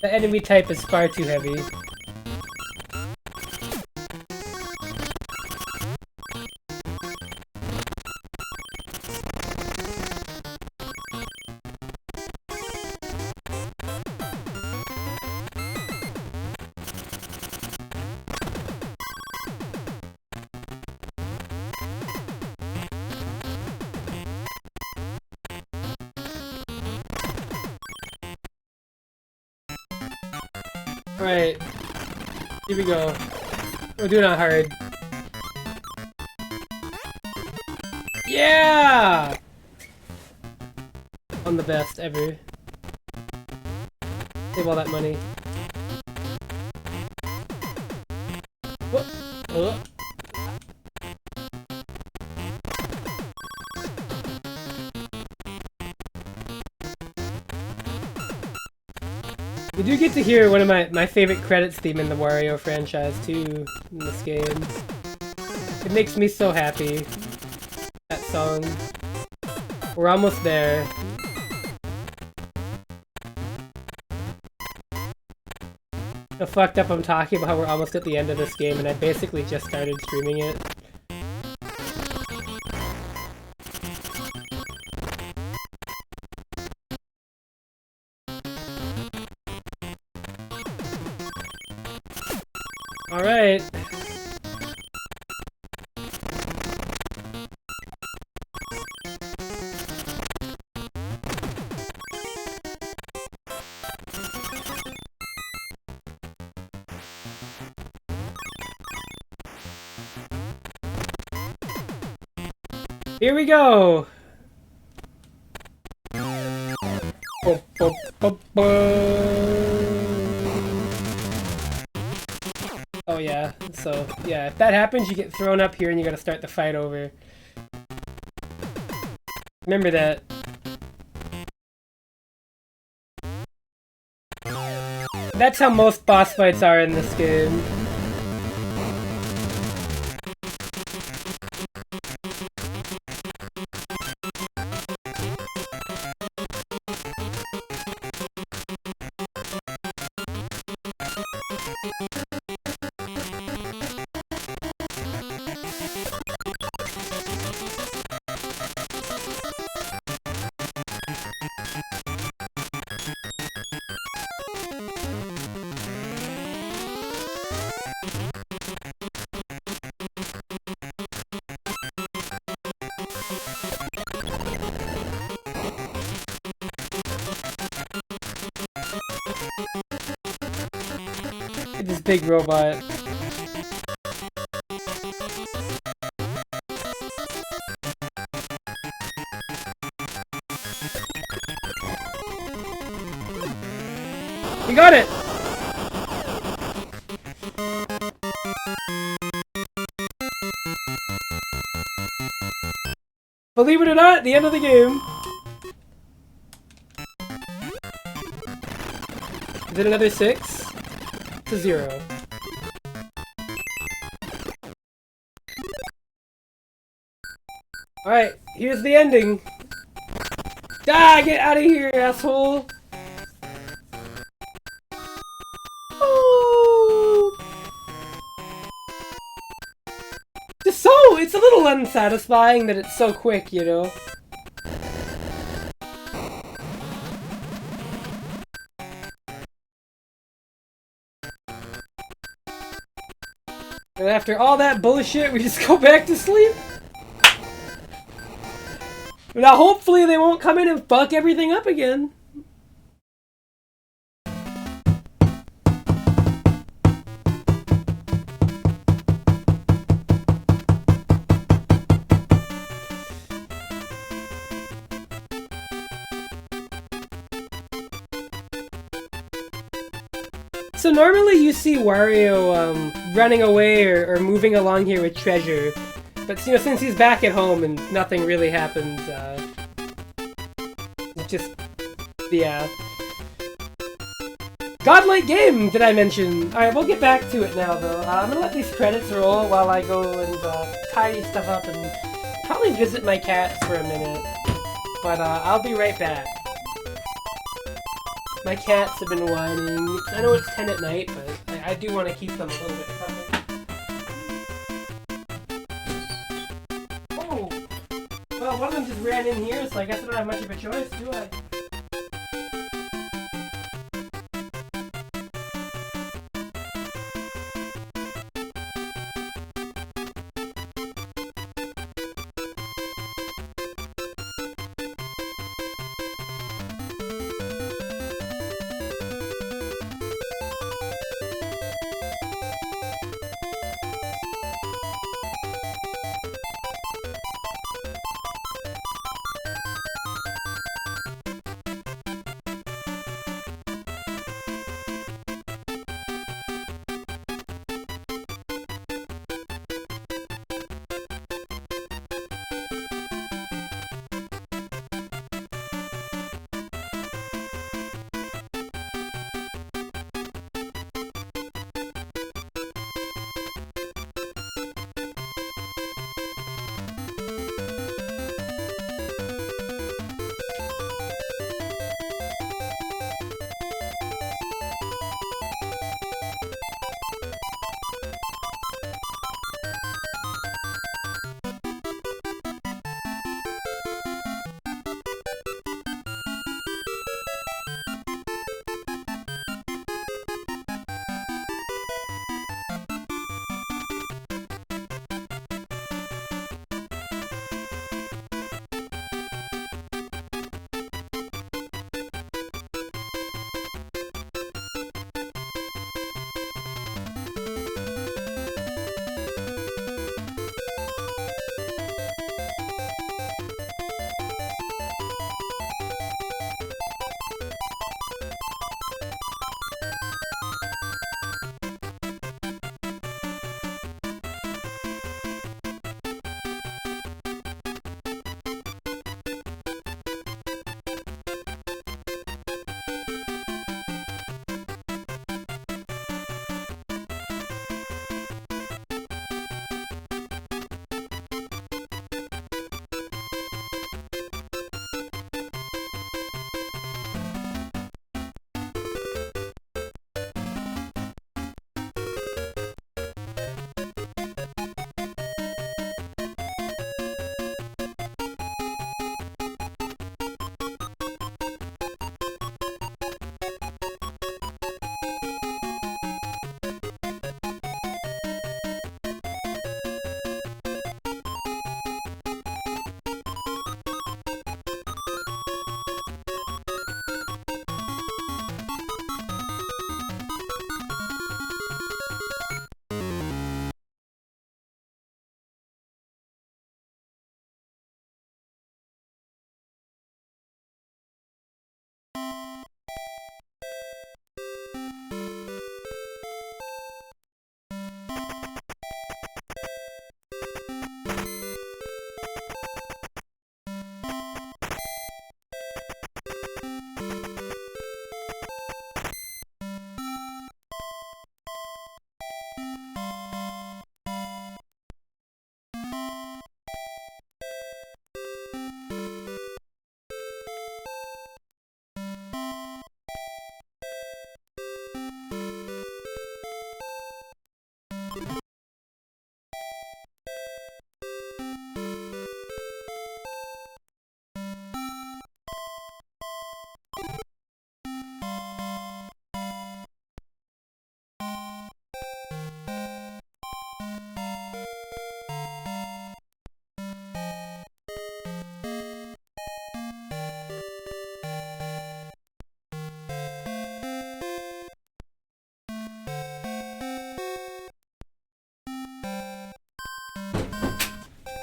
The enemy type is far too heavy. Alright, here we go. We're doing it hard. Yeah! I'm the best ever. Save all that money. What? We do get to hear one of my favorite credits theme in the Wario franchise too, in this game. It makes me so happy. That song. We're almost there. How fucked up I'm talking about how we're almost at the end of this game and I basically just started streaming it. Alright. Here we go! Oh yeah, so yeah, if that happens you get thrown up here and you gotta start the fight over. Remember that. That's how most boss fights are in this game. This big robot. We got it! Believe it or not, the end of the game. Is it another 6? To 0. Alright, here's the ending. Ah, get out of here, asshole! Oh! It's a little unsatisfying that it's so quick, you know? And after all that bullshit, we just go back to sleep? Now hopefully they won't come in and fuck everything up again. So normally you see Wario running away or moving along here with treasure, but you know, since he's back at home and nothing really happens, just yeah. Godlike game, did I mention? Alright, we'll get back to it now, though. I'm gonna let these credits roll while I go and tidy stuff up and probably visit my cats for a minute. But I'll be right back. My cats have been whining. I know it's 10 at night, but I do want to keep them a little bit company. Oh! Well, one of them just ran in here, so I guess I don't have much of a choice, do I?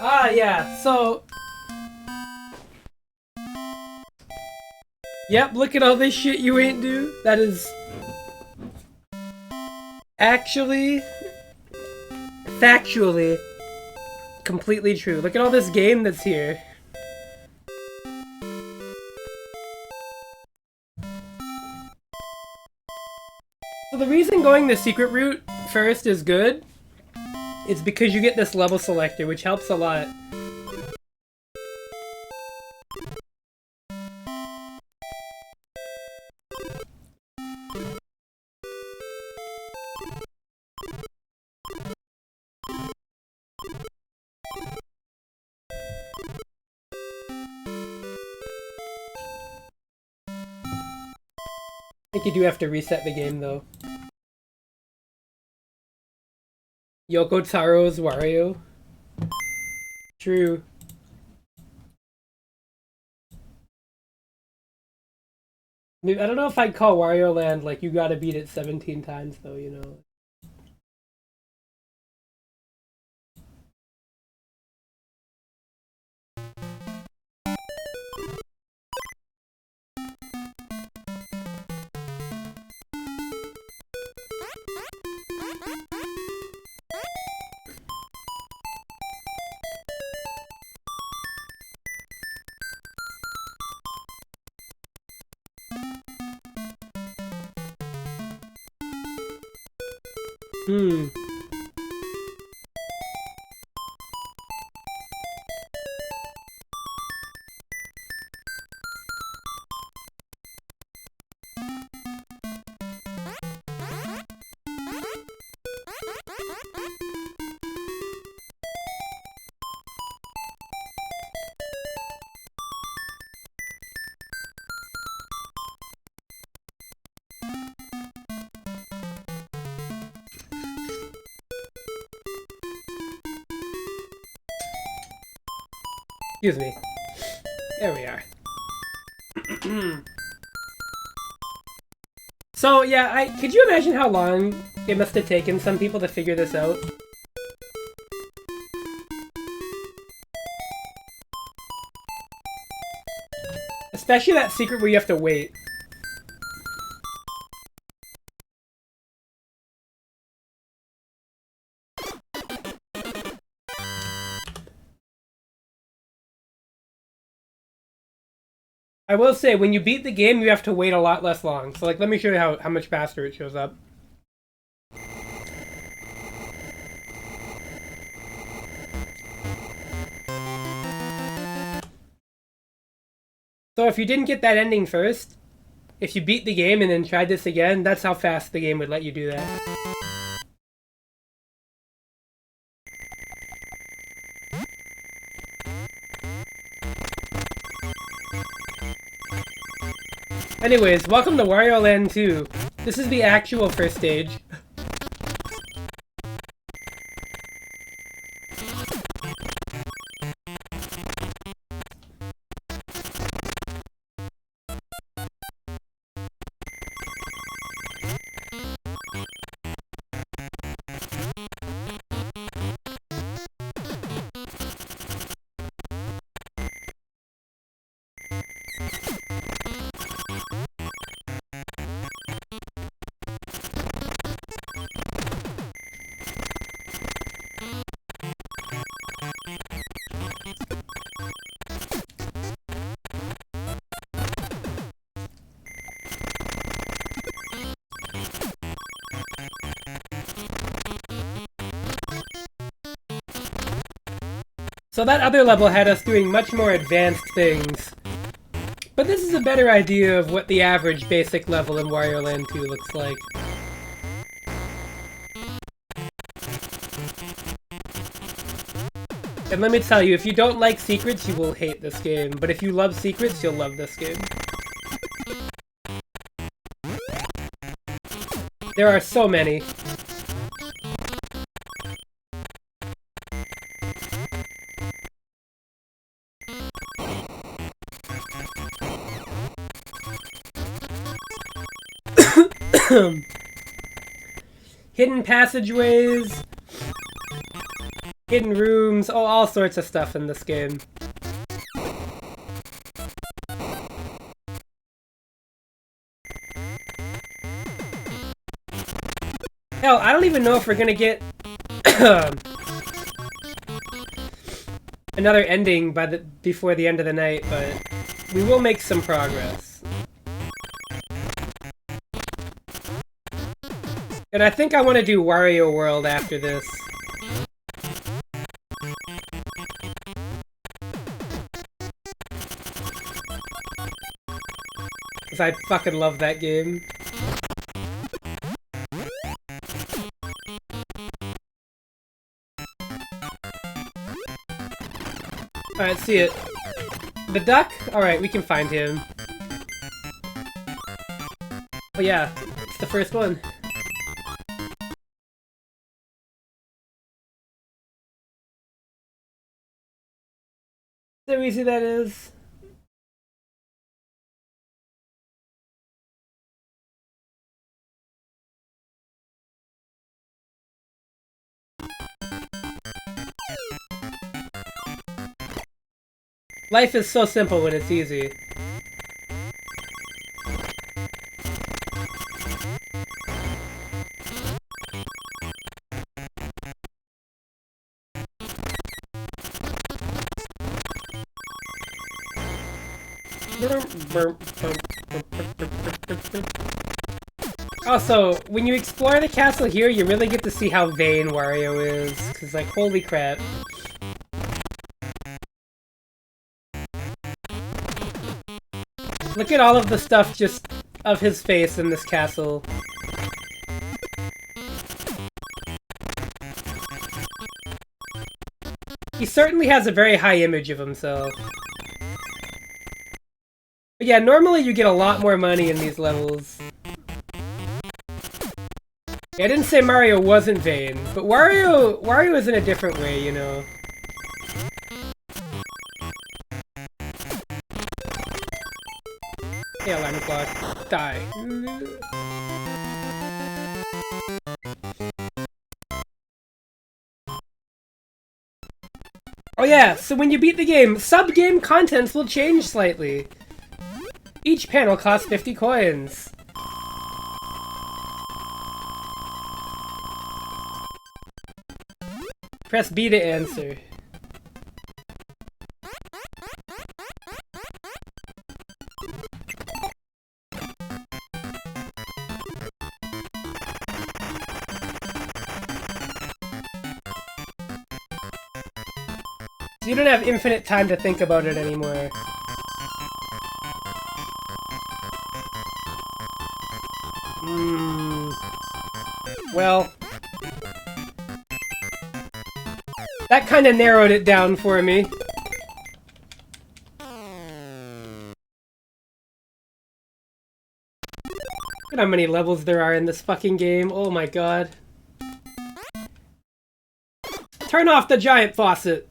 Ah, yeah, so... Yep, look at all this shit you ain't do. That is... actually... factually... completely true. Look at all this game that's here. So the reason going the secret route first is good is because you get this level selector, which helps a lot. I think you do have to reset the game, though. Yoko Taro's Wario. True. I mean, I don't know if I'd call Wario Land like you gotta beat it 17 times, though, you know. Hmm. Excuse me. There we are. So, yeah, could you imagine how long it must have taken some people to figure this out? Especially that secret where you have to wait. I will say, when you beat the game, you have to wait a lot less long. So, like, let me show you how much faster it shows up. So if you didn't get that ending first, if you beat the game and then tried this again, that's how fast the game would let you do that. Anyways, welcome to Wario Land 2. This is the actual first stage. So that other level had us doing much more advanced things. But this is a better idea of what the average basic level in Wario Land 2 looks like. And let me tell you, if you don't like secrets, you will hate this game. But if you love secrets, you'll love this game. There are so many. Hidden passageways, hidden rooms, oh, all sorts of stuff in this game. Hell, I don't even know if we're gonna get another ending before the end of the night, but we will make some progress. And I think I want to do Wario World after this. Because I fucking love that game. Alright, see it. The duck? Alright, we can find him. Oh yeah, it's the first one. So easy that is. Life is so simple when it's easy. Also, when you explore the castle here, you really get to see how vain Wario is. Cause like, holy crap. Look at all of the stuff just of his face in this castle. He certainly has a very high image of himself. But yeah, normally you get a lot more money in these levels. Yeah, I didn't say Mario wasn't vain, but Wario is in a different way, you know. Hey, alarm clock. Die. Oh yeah, so when you beat the game, sub-game contents will change slightly. Each panel costs 50 coins. Press B to answer. So you don't have infinite time to think about it anymore. Well, that kind of narrowed it down for me. Look at how many levels there are in this fucking game. Oh my god. Turn off the giant faucet.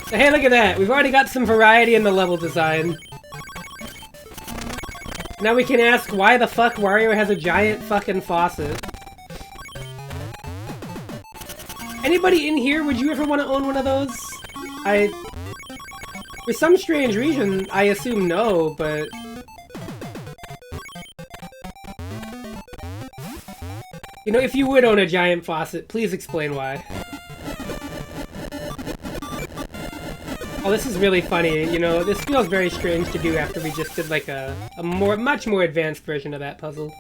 So, hey, look at that. We've already got some variety in the level design. Now we can ask why the fuck Wario has a giant fucking faucet. Anybody in here, would you ever want to own one of those? For some strange reason, I assume no, but... You know, if you would own a giant faucet, please explain why. Oh, this is really funny, you know, this feels very strange to do after we just did like a much more advanced version of that puzzle.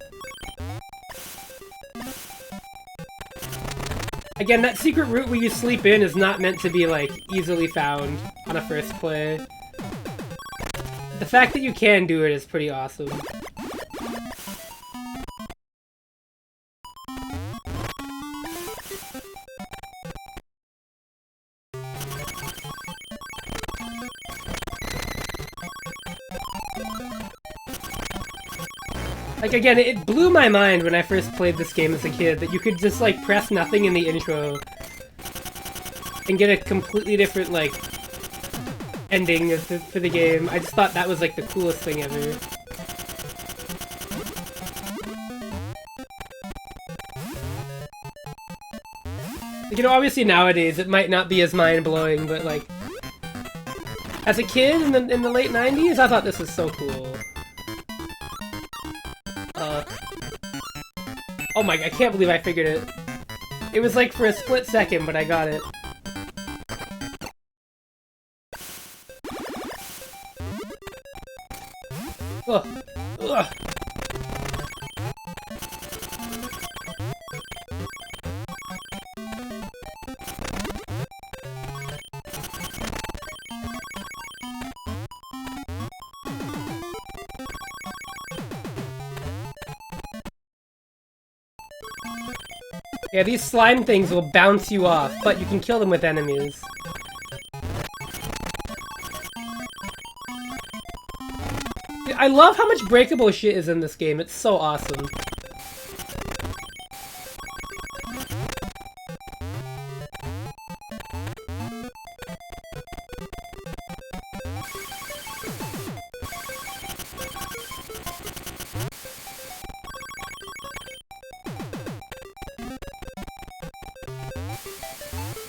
Again, that secret route where you sleep in is not meant to be like easily found on a first play. The fact that you can do it is pretty awesome. Like, again, it blew my mind when I first played this game as a kid that you could just, like, press nothing in the intro and get a completely different, like, ending for the game. I just thought that was, like, the coolest thing ever. Like, you know, obviously nowadays it might not be as mind-blowing, but, like, as a kid in the late 90s, I thought this was so cool. Oh my, I can't believe I figured it. It was like for a split second, but I got it. Ugh. Ugh. Yeah, these slime things will bounce you off, but you can kill them with enemies. I love how much breakable shit is in this game. It's so awesome.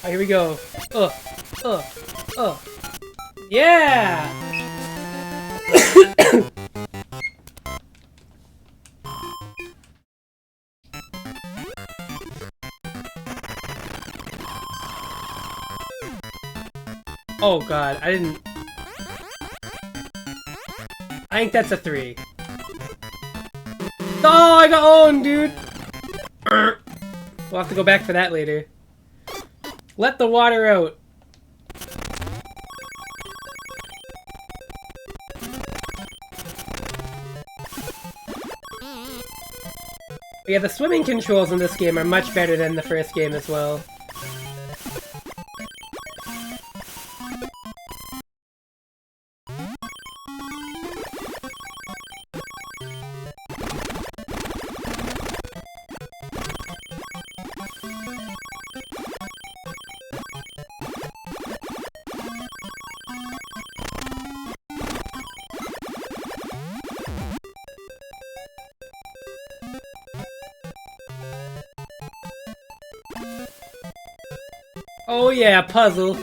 Oh, here we go. Yeah! Oh god, I didn't... I think that's a 3. Oh, I got owned, dude! We'll have to go back for that later. Let the water out. Yeah, the swimming controls in this game are much better than the first game as well. Oh yeah, puzzle.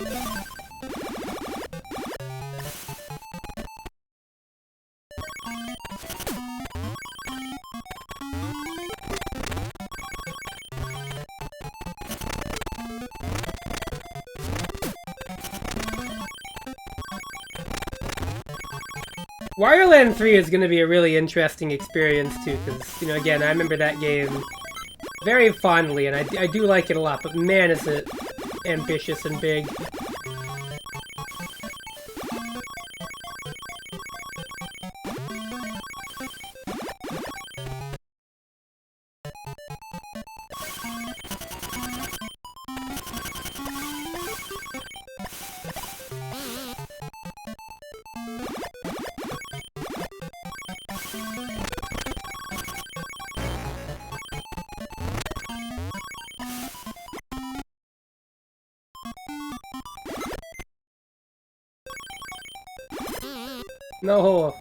Wario Land 3 is going to be a really interesting experience too, because, you know, again, I remember that game very fondly, and I do like it a lot, but man is it ambitious and big. No.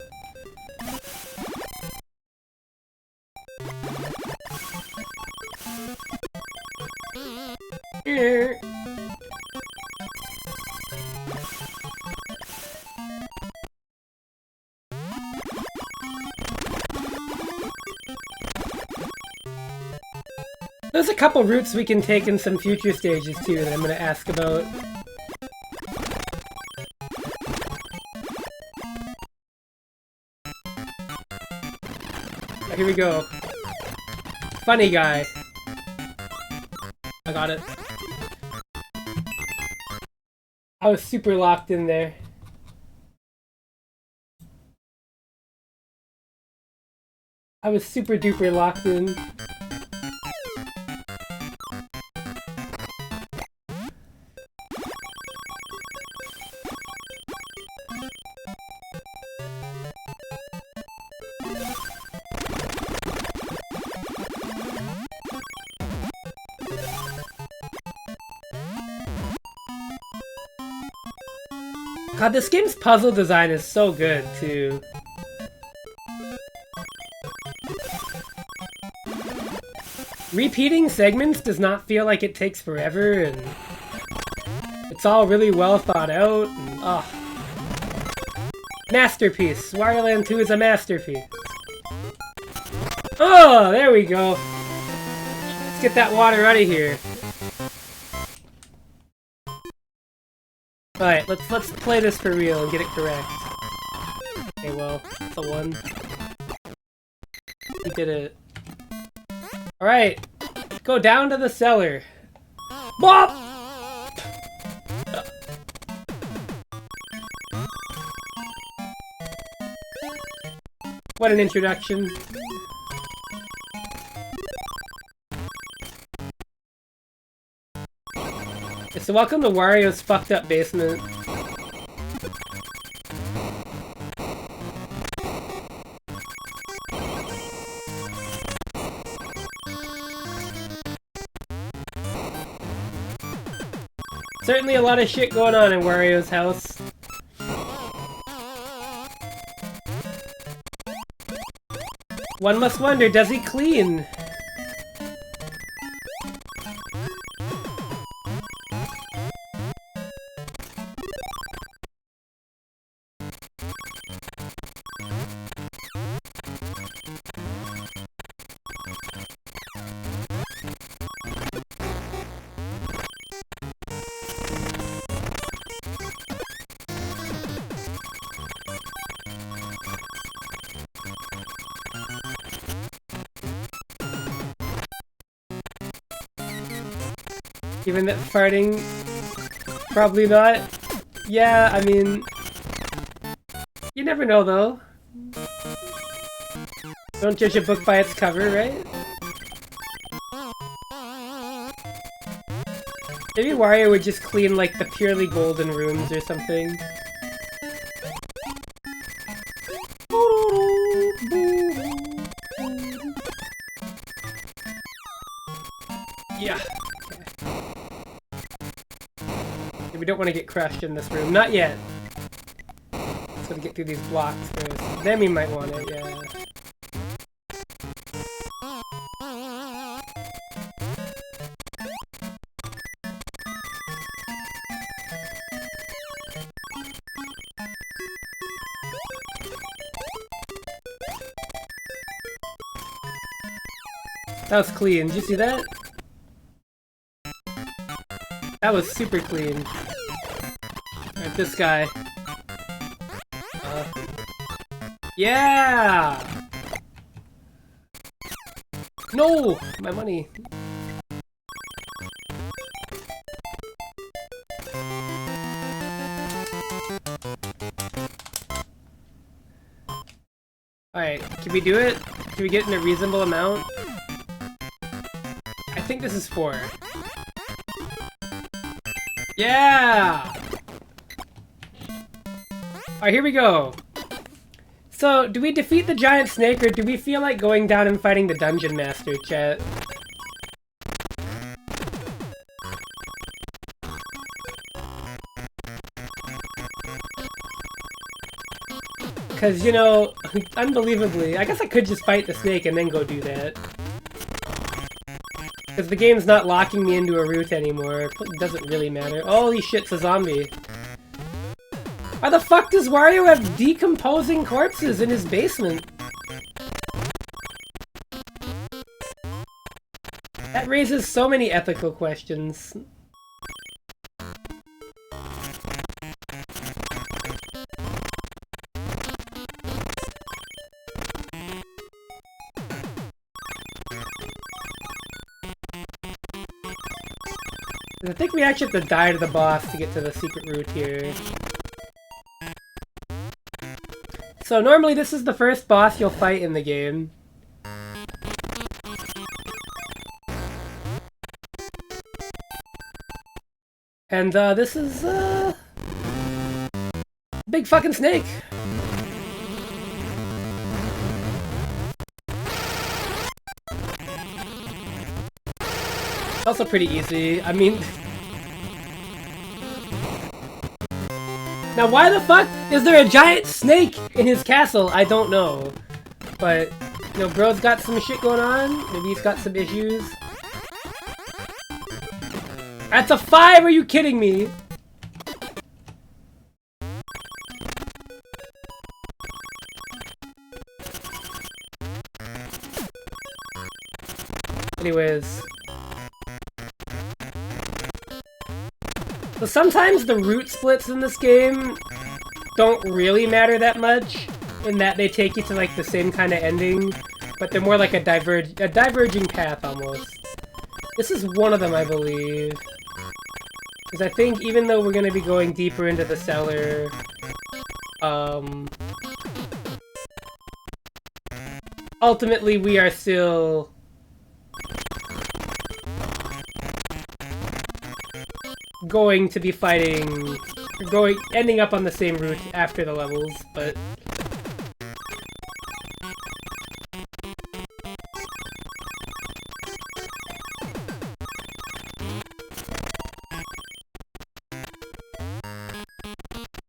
There's a couple routes we can take in some future stages too that I'm going to ask about. Here we go. Funny guy. I got it. I was super locked in there. I was super duper locked in. God, this game's puzzle design is so good, too. Repeating segments does not feel like it takes forever, and it's all really well thought out, and masterpiece! Wario Land 2 is a masterpiece. Oh, there we go. Let's get that water out of here. Alright, let's play this for real and get it correct. Okay, well, it's a 1. We did it. Alright, go down to the cellar. Bop! What an introduction. So welcome to Wario's fucked up basement. Certainly a lot of shit going on in Wario's house. One must wonder, does he clean? Even that farting, probably not. Yeah, I mean, you never know though. Don't judge a book by its cover, right? Maybe Wario would just clean like the purely golden rooms or something. Yeah. We don't want to get crushed in this room. Not yet. Just gotta get through these blocks first. Then we might want it, yeah. That was clean. Did you see that? That was super clean. Alright, this guy. Yeah! No! My money. Alright, can we do it? Can we get in a reasonable amount? I think this is 4. Yeah! Alright, here we go. So, do we defeat the giant snake, or do we feel like going down and fighting the dungeon master, chat? Because, you know, unbelievably, I guess I could just fight the snake and then go do that. Because the game's not locking me into a route anymore. It doesn't really matter. Holy shit, it's a zombie. Why the fuck does Wario have decomposing corpses in his basement? That raises so many ethical questions. I think we actually have to die to the boss to get to the secret route here. So normally this is the first boss you'll fight in the game. And this is big fucking snake. Also pretty easy. I mean, now why the fuck is there a giant snake in his castle? I don't know. But, you know, bro's got some shit going on. Maybe he's got some issues. That's a 5! Are you kidding me? Anyways. So sometimes the route splits in this game don't really matter that much, in that they take you to like the same kind of ending, but they're more like a diverging path almost. This is one of them, I believe. Because I think even though we're going to be going deeper into the cellar, ultimately we are still going to be fighting, ending up on the same route after the levels, but...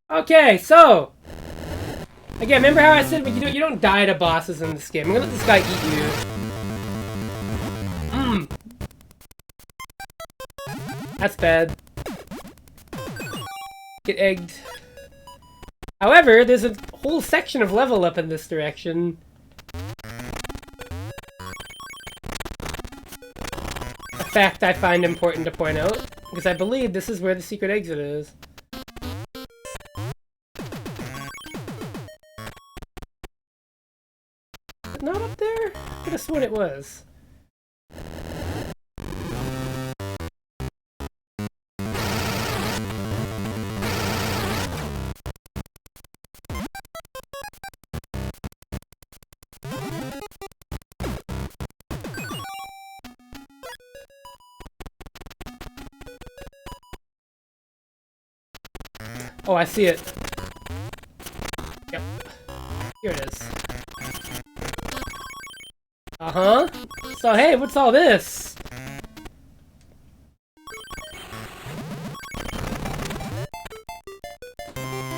Okay, so... Again, remember how I said you don't die to bosses in this game. I'm gonna let this guy eat you. That's bad. Get egged. However, there's a whole section of level up in this direction. A fact I find important to point out, because I believe this is where the secret exit is. Not up there? I could have sworn it was. Oh, I see it. Yep. Here it is. Uh-huh. So, hey, what's all this?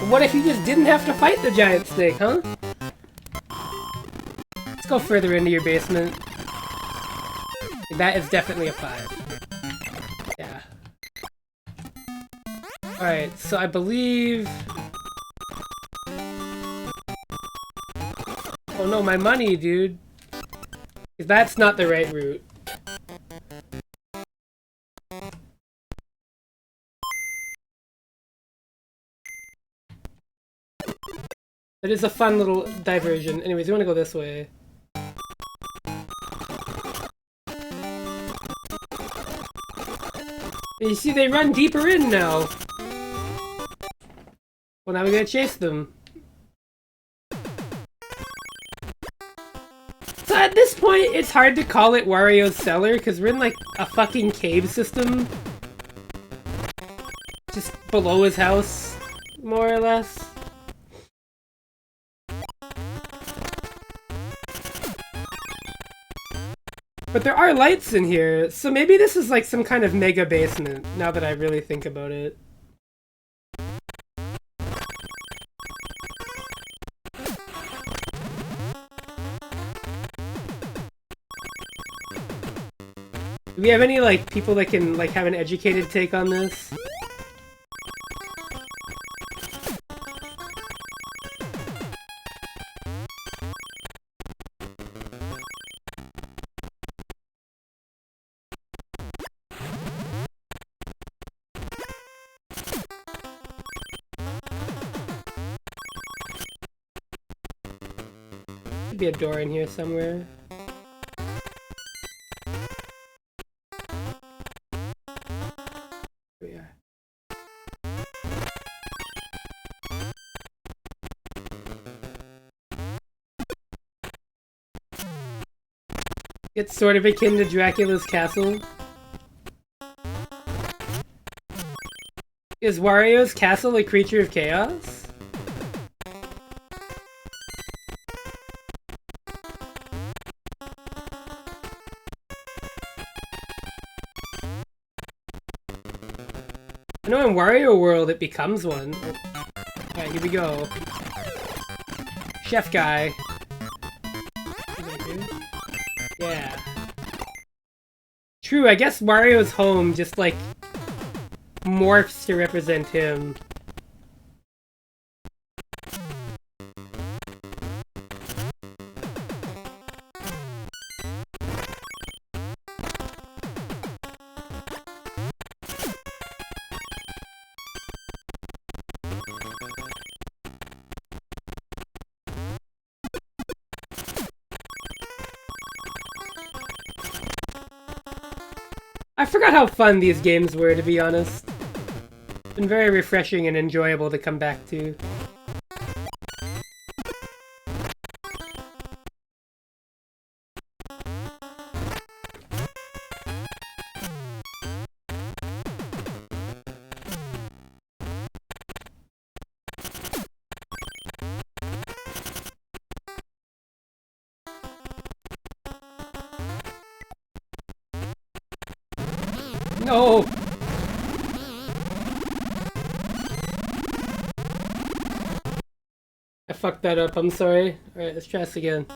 What if you just didn't have to fight the giant snake, huh? Let's go further into your basement. That is definitely a 5. Yeah. Alright, so I believe... Oh no, my money, dude. That's not the right route. It is a fun little diversion. Anyways, you want to go this way. You see, they run deeper in now. Well, now we gotta chase them. So at this point, it's hard to call it Wario's Cellar, because we're in, like, a fucking cave system. Just below his house, more or less. But there are lights in here, so maybe this is like some kind of mega basement, now that I really think about it. Do we have any, like, people that can, like, have an educated take on this? Could be a door in here somewhere. Here we are. It's sort of akin to Dracula's castle. Is Wario's castle a creature of chaos? I know in Wario World it becomes one. Alright, here we go. Chef guy. Yeah. True, I guess Wario's home just, like, morphs to represent him. I forgot how fun these games were, to be honest. It's been very refreshing and enjoyable to come back to. No! I fucked that up, I'm sorry. Alright, let's try this again.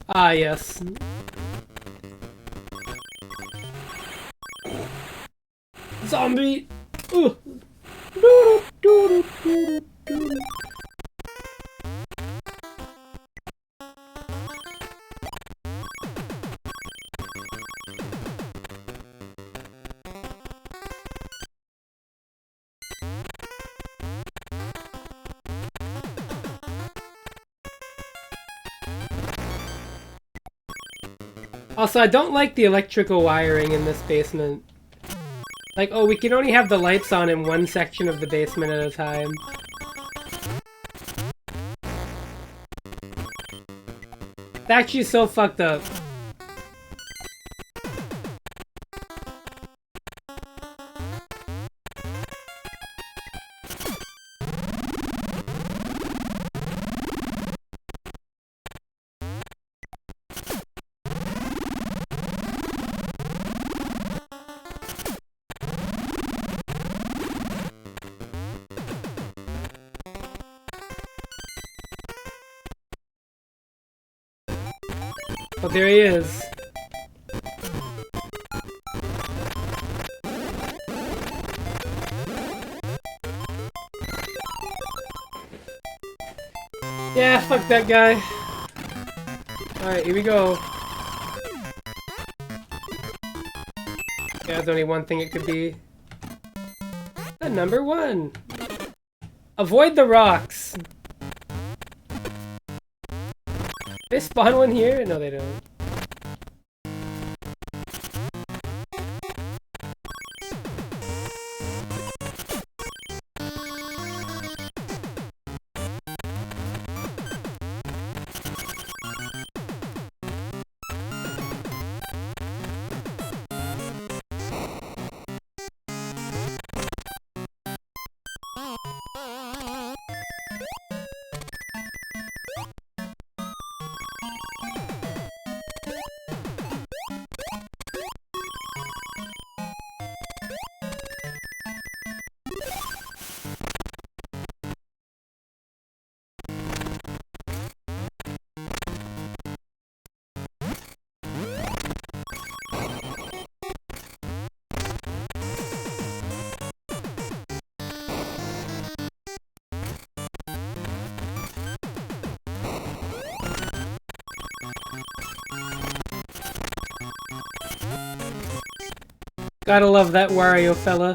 Ah, yes. Zombie! Ooh. Also, I don't like the electrical wiring in this basement. Like, oh, we can only have the lights on in one section of the basement at a time. It's actually so fucked up. Oh, there he is. Yeah, fuck that guy. Alright, here we go. Yeah, there's only one thing it could be. Number 1. Avoid the rocks. They spawn one here? No, they don't. Gotta love that Wario fella.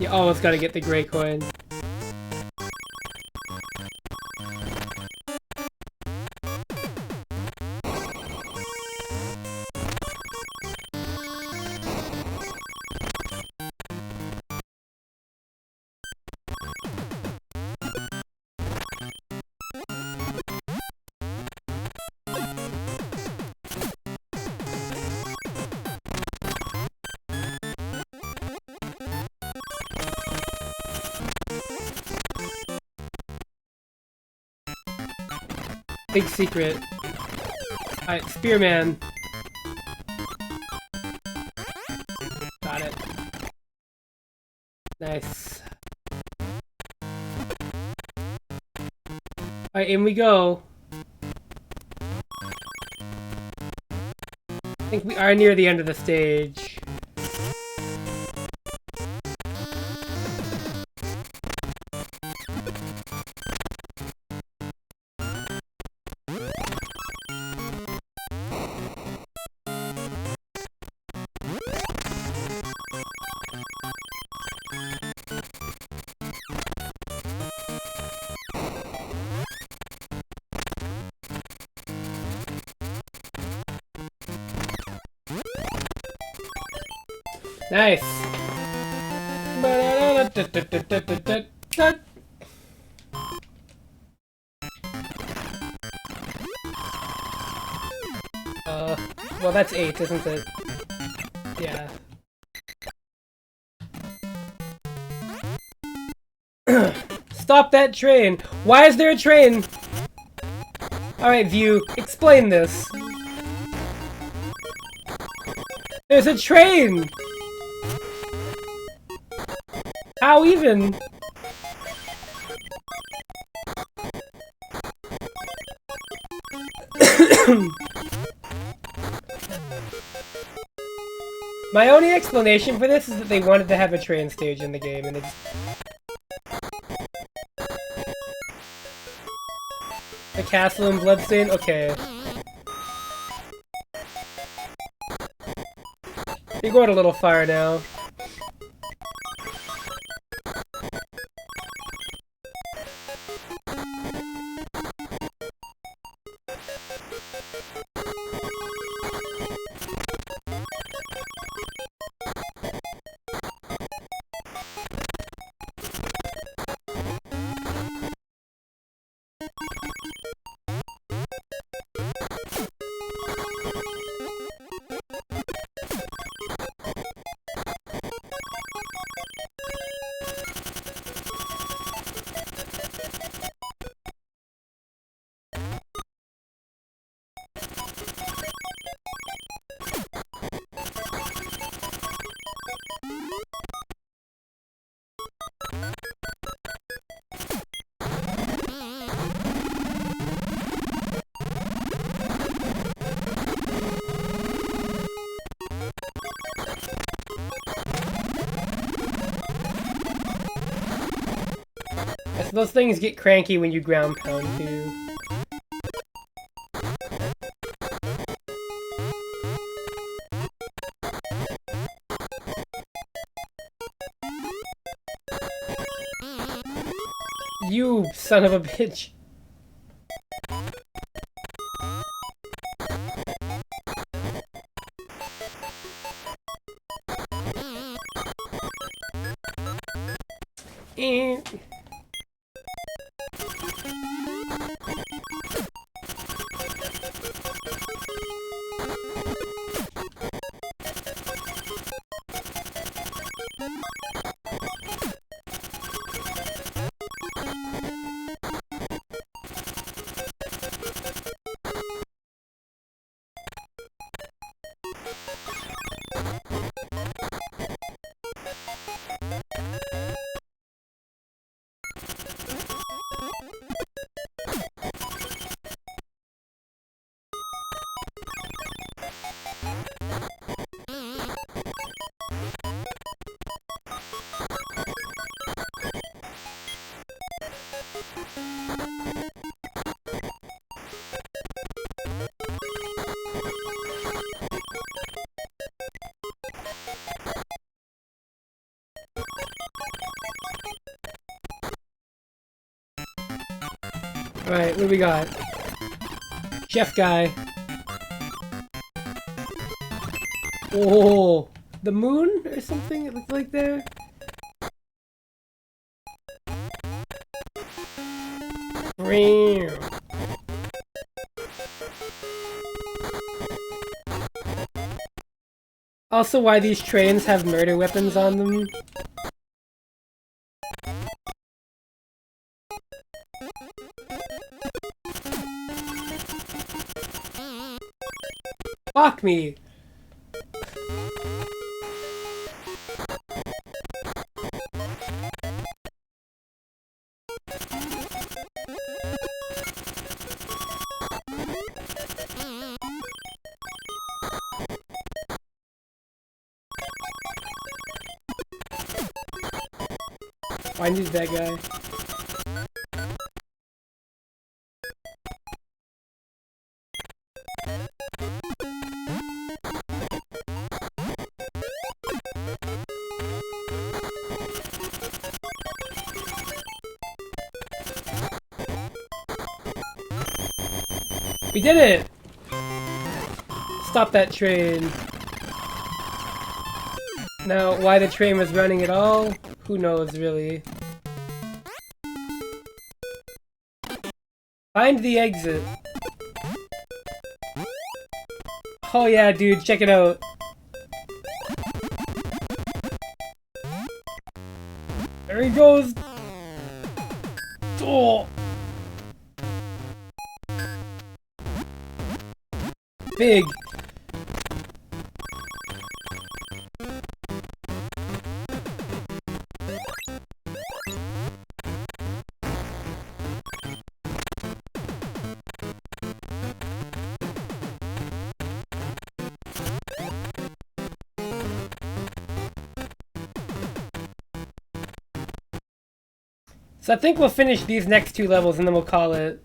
You always gotta get the gray coin. Big secret. Alright, Spearman. Got it. Nice. Alright, in we go. I think we are near the end of the stage. Nice. Well, that's 8, isn't it? Yeah. Stop that train! Why is there a train? Alright, View, explain this. There's a train! How even? My only explanation for this is that they wanted to have a train stage in the game, and it's... The castle in Bloodstain? Okay. You're going a little far now. Those things get cranky when you ground pound too. You son of a bitch. Alright, what do we got? Chef guy. Oh, the moon or something it looked like there? Also, why these trains have murder weapons on them? Fuck me! I need that guy. We did it! Stop that train. Now, why the train was running at all? Who knows, really. Find the exit. Oh yeah, dude, check it out. There he goes. Oh. Big. So I think we'll finish these next two levels and then we'll call it.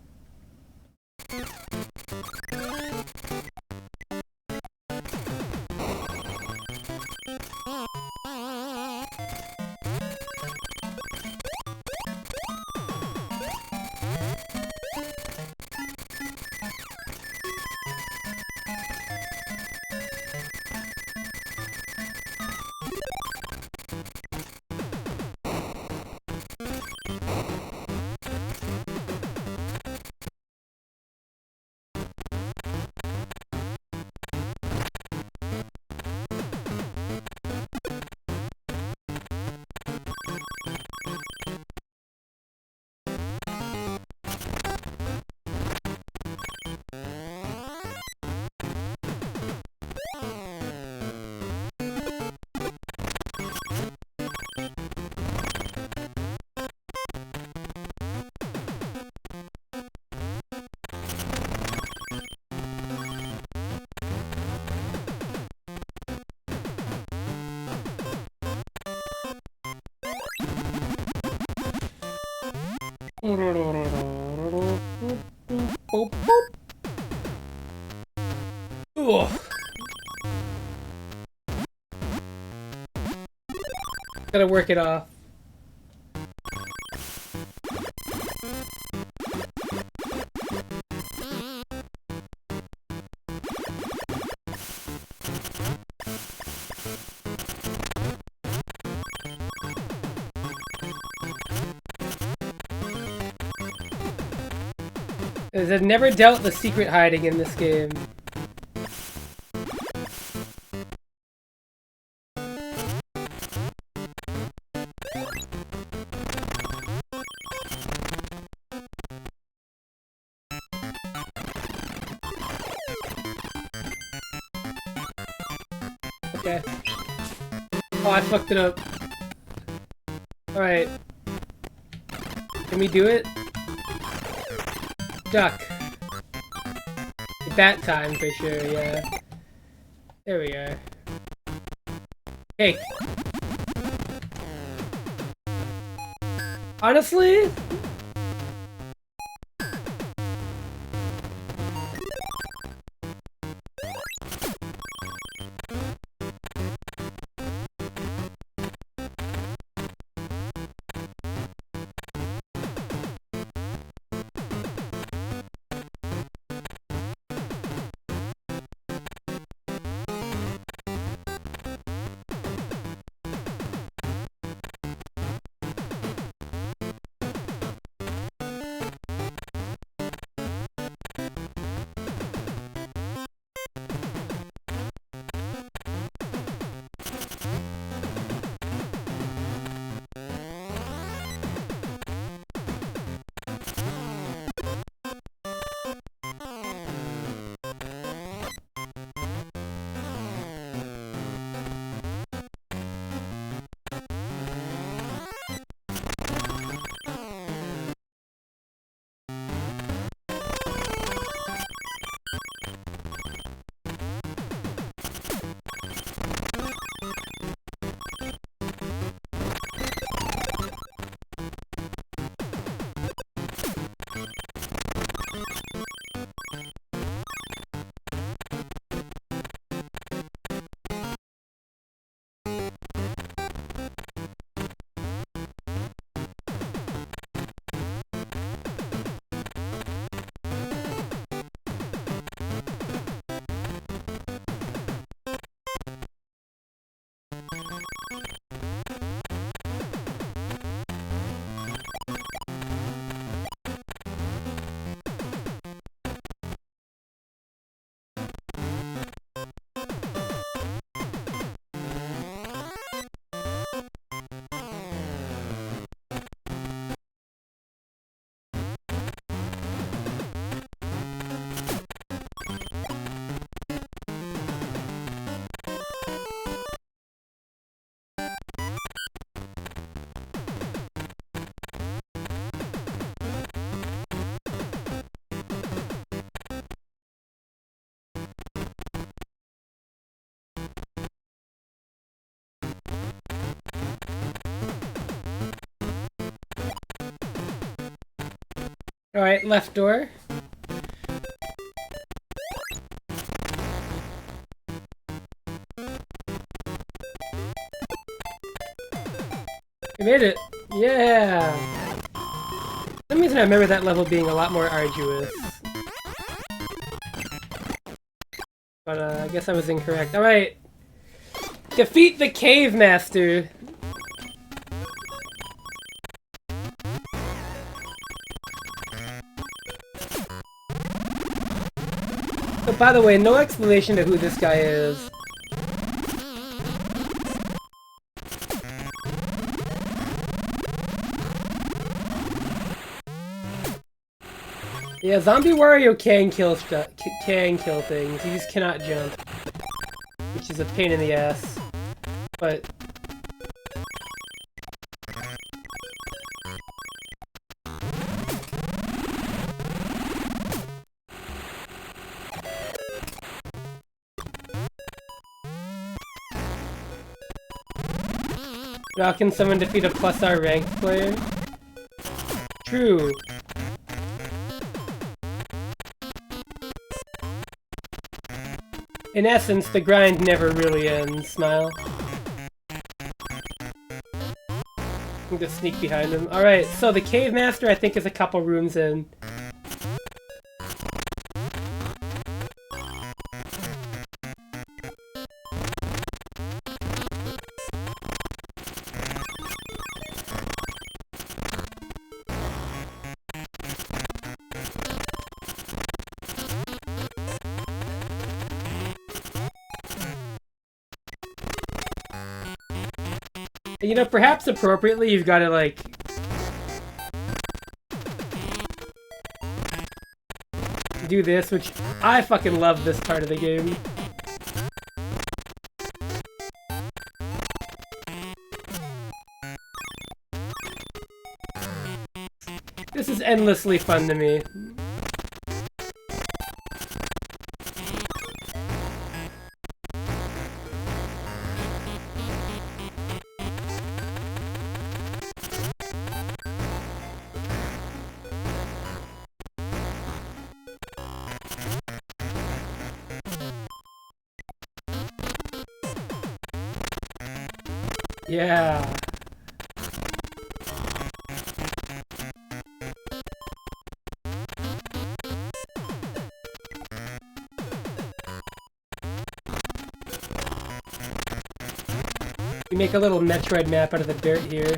Ugh. Gotta work it off. I've never dealt the secret hiding in this game. Okay. Oh, I fucked it up. Alright. Can we do it? Duck. That time for sure, yeah. There we are. Hey. Honestly? Alright, left door. We made it! Yeah! For some reason I remember that level being a lot more arduous. But I guess I was incorrect. Alright! Defeat the Cave Master! So by the way, no explanation to who this guy is. Yeah, Zombie Wario can kill things. He just cannot jump, which is a pain in the ass. But how can someone defeat a plus R ranked player? True. In essence, the grind never really ends, Smile. I'm gonna sneak behind him. Alright, so the Cave Master I think is a couple rooms in. You know, perhaps appropriately, you've got to, like... do this, which I fucking love this part of the game. This is endlessly fun to me. Yeah. We make a little Metroid map out of the dirt here.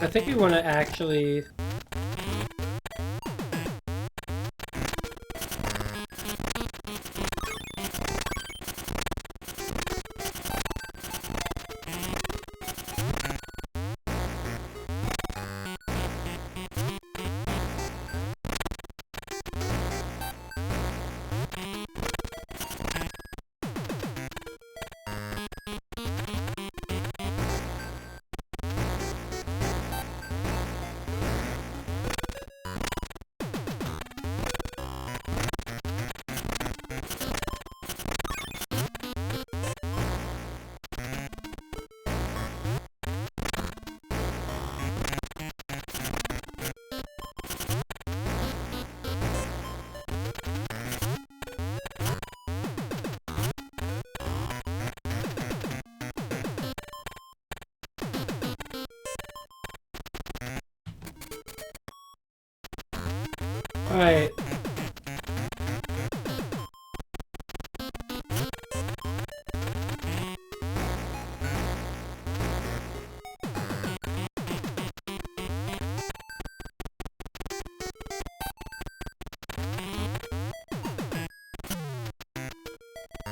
I think we want to actually... Alright.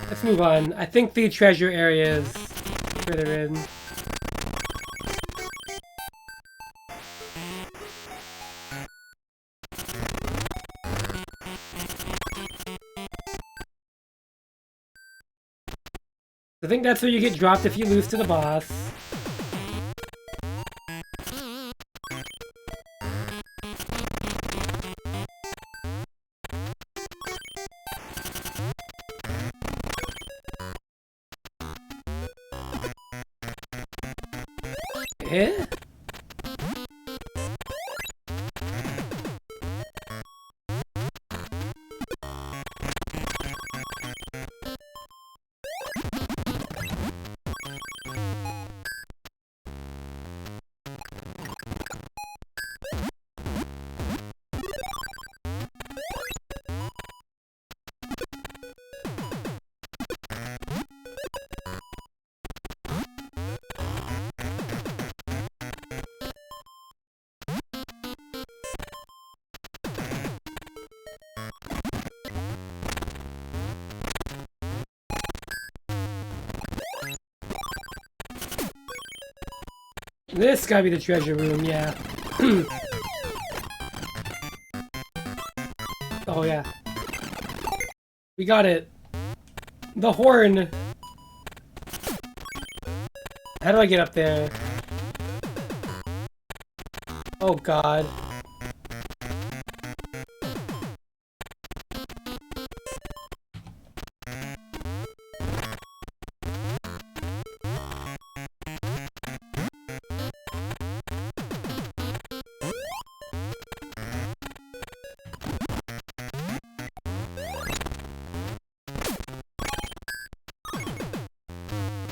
Let's move on. I think the treasure area is further in. I think that's where you get dropped if you lose to the boss. Eh? This gotta be the treasure room, yeah. Oh, yeah. We got it. The horn! How do I get up there? Oh, God.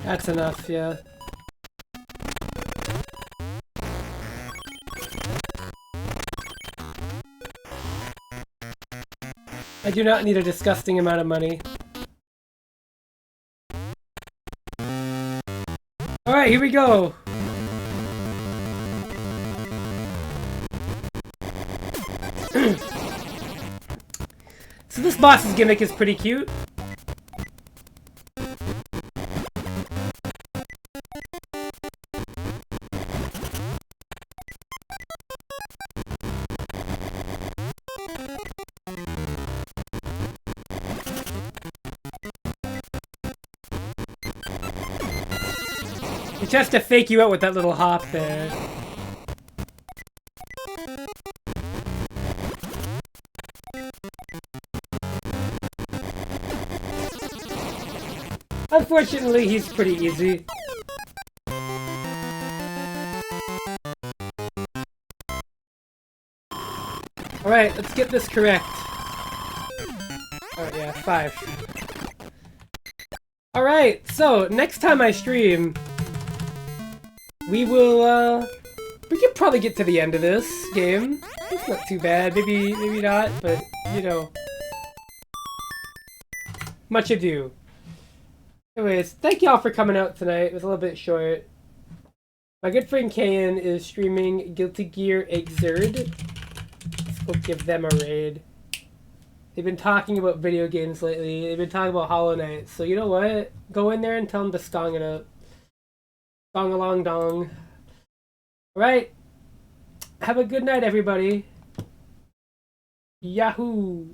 That's enough, yeah. I do not need a disgusting amount of money. Alright, here we go! So this boss's gimmick is pretty cute. He tries to fake you out with that little hop there. Unfortunately, he's pretty easy. Alright, let's get this correct. Alright, yeah, 5. Alright, so next time I stream, we will, we can probably get to the end of this game. It's not too bad. Maybe not, but, you know. Much ado. Anyways, thank y'all for coming out tonight. It was a little bit short. My good friend Kayan is streaming Guilty Gear Xrd. Let's go give them a raid. They've been talking about video games lately. They've been talking about Hollow Knight. So you know what? Go in there and tell them to stong it up. Dong along dong. Alright. Have a good night, everybody. Yahoo!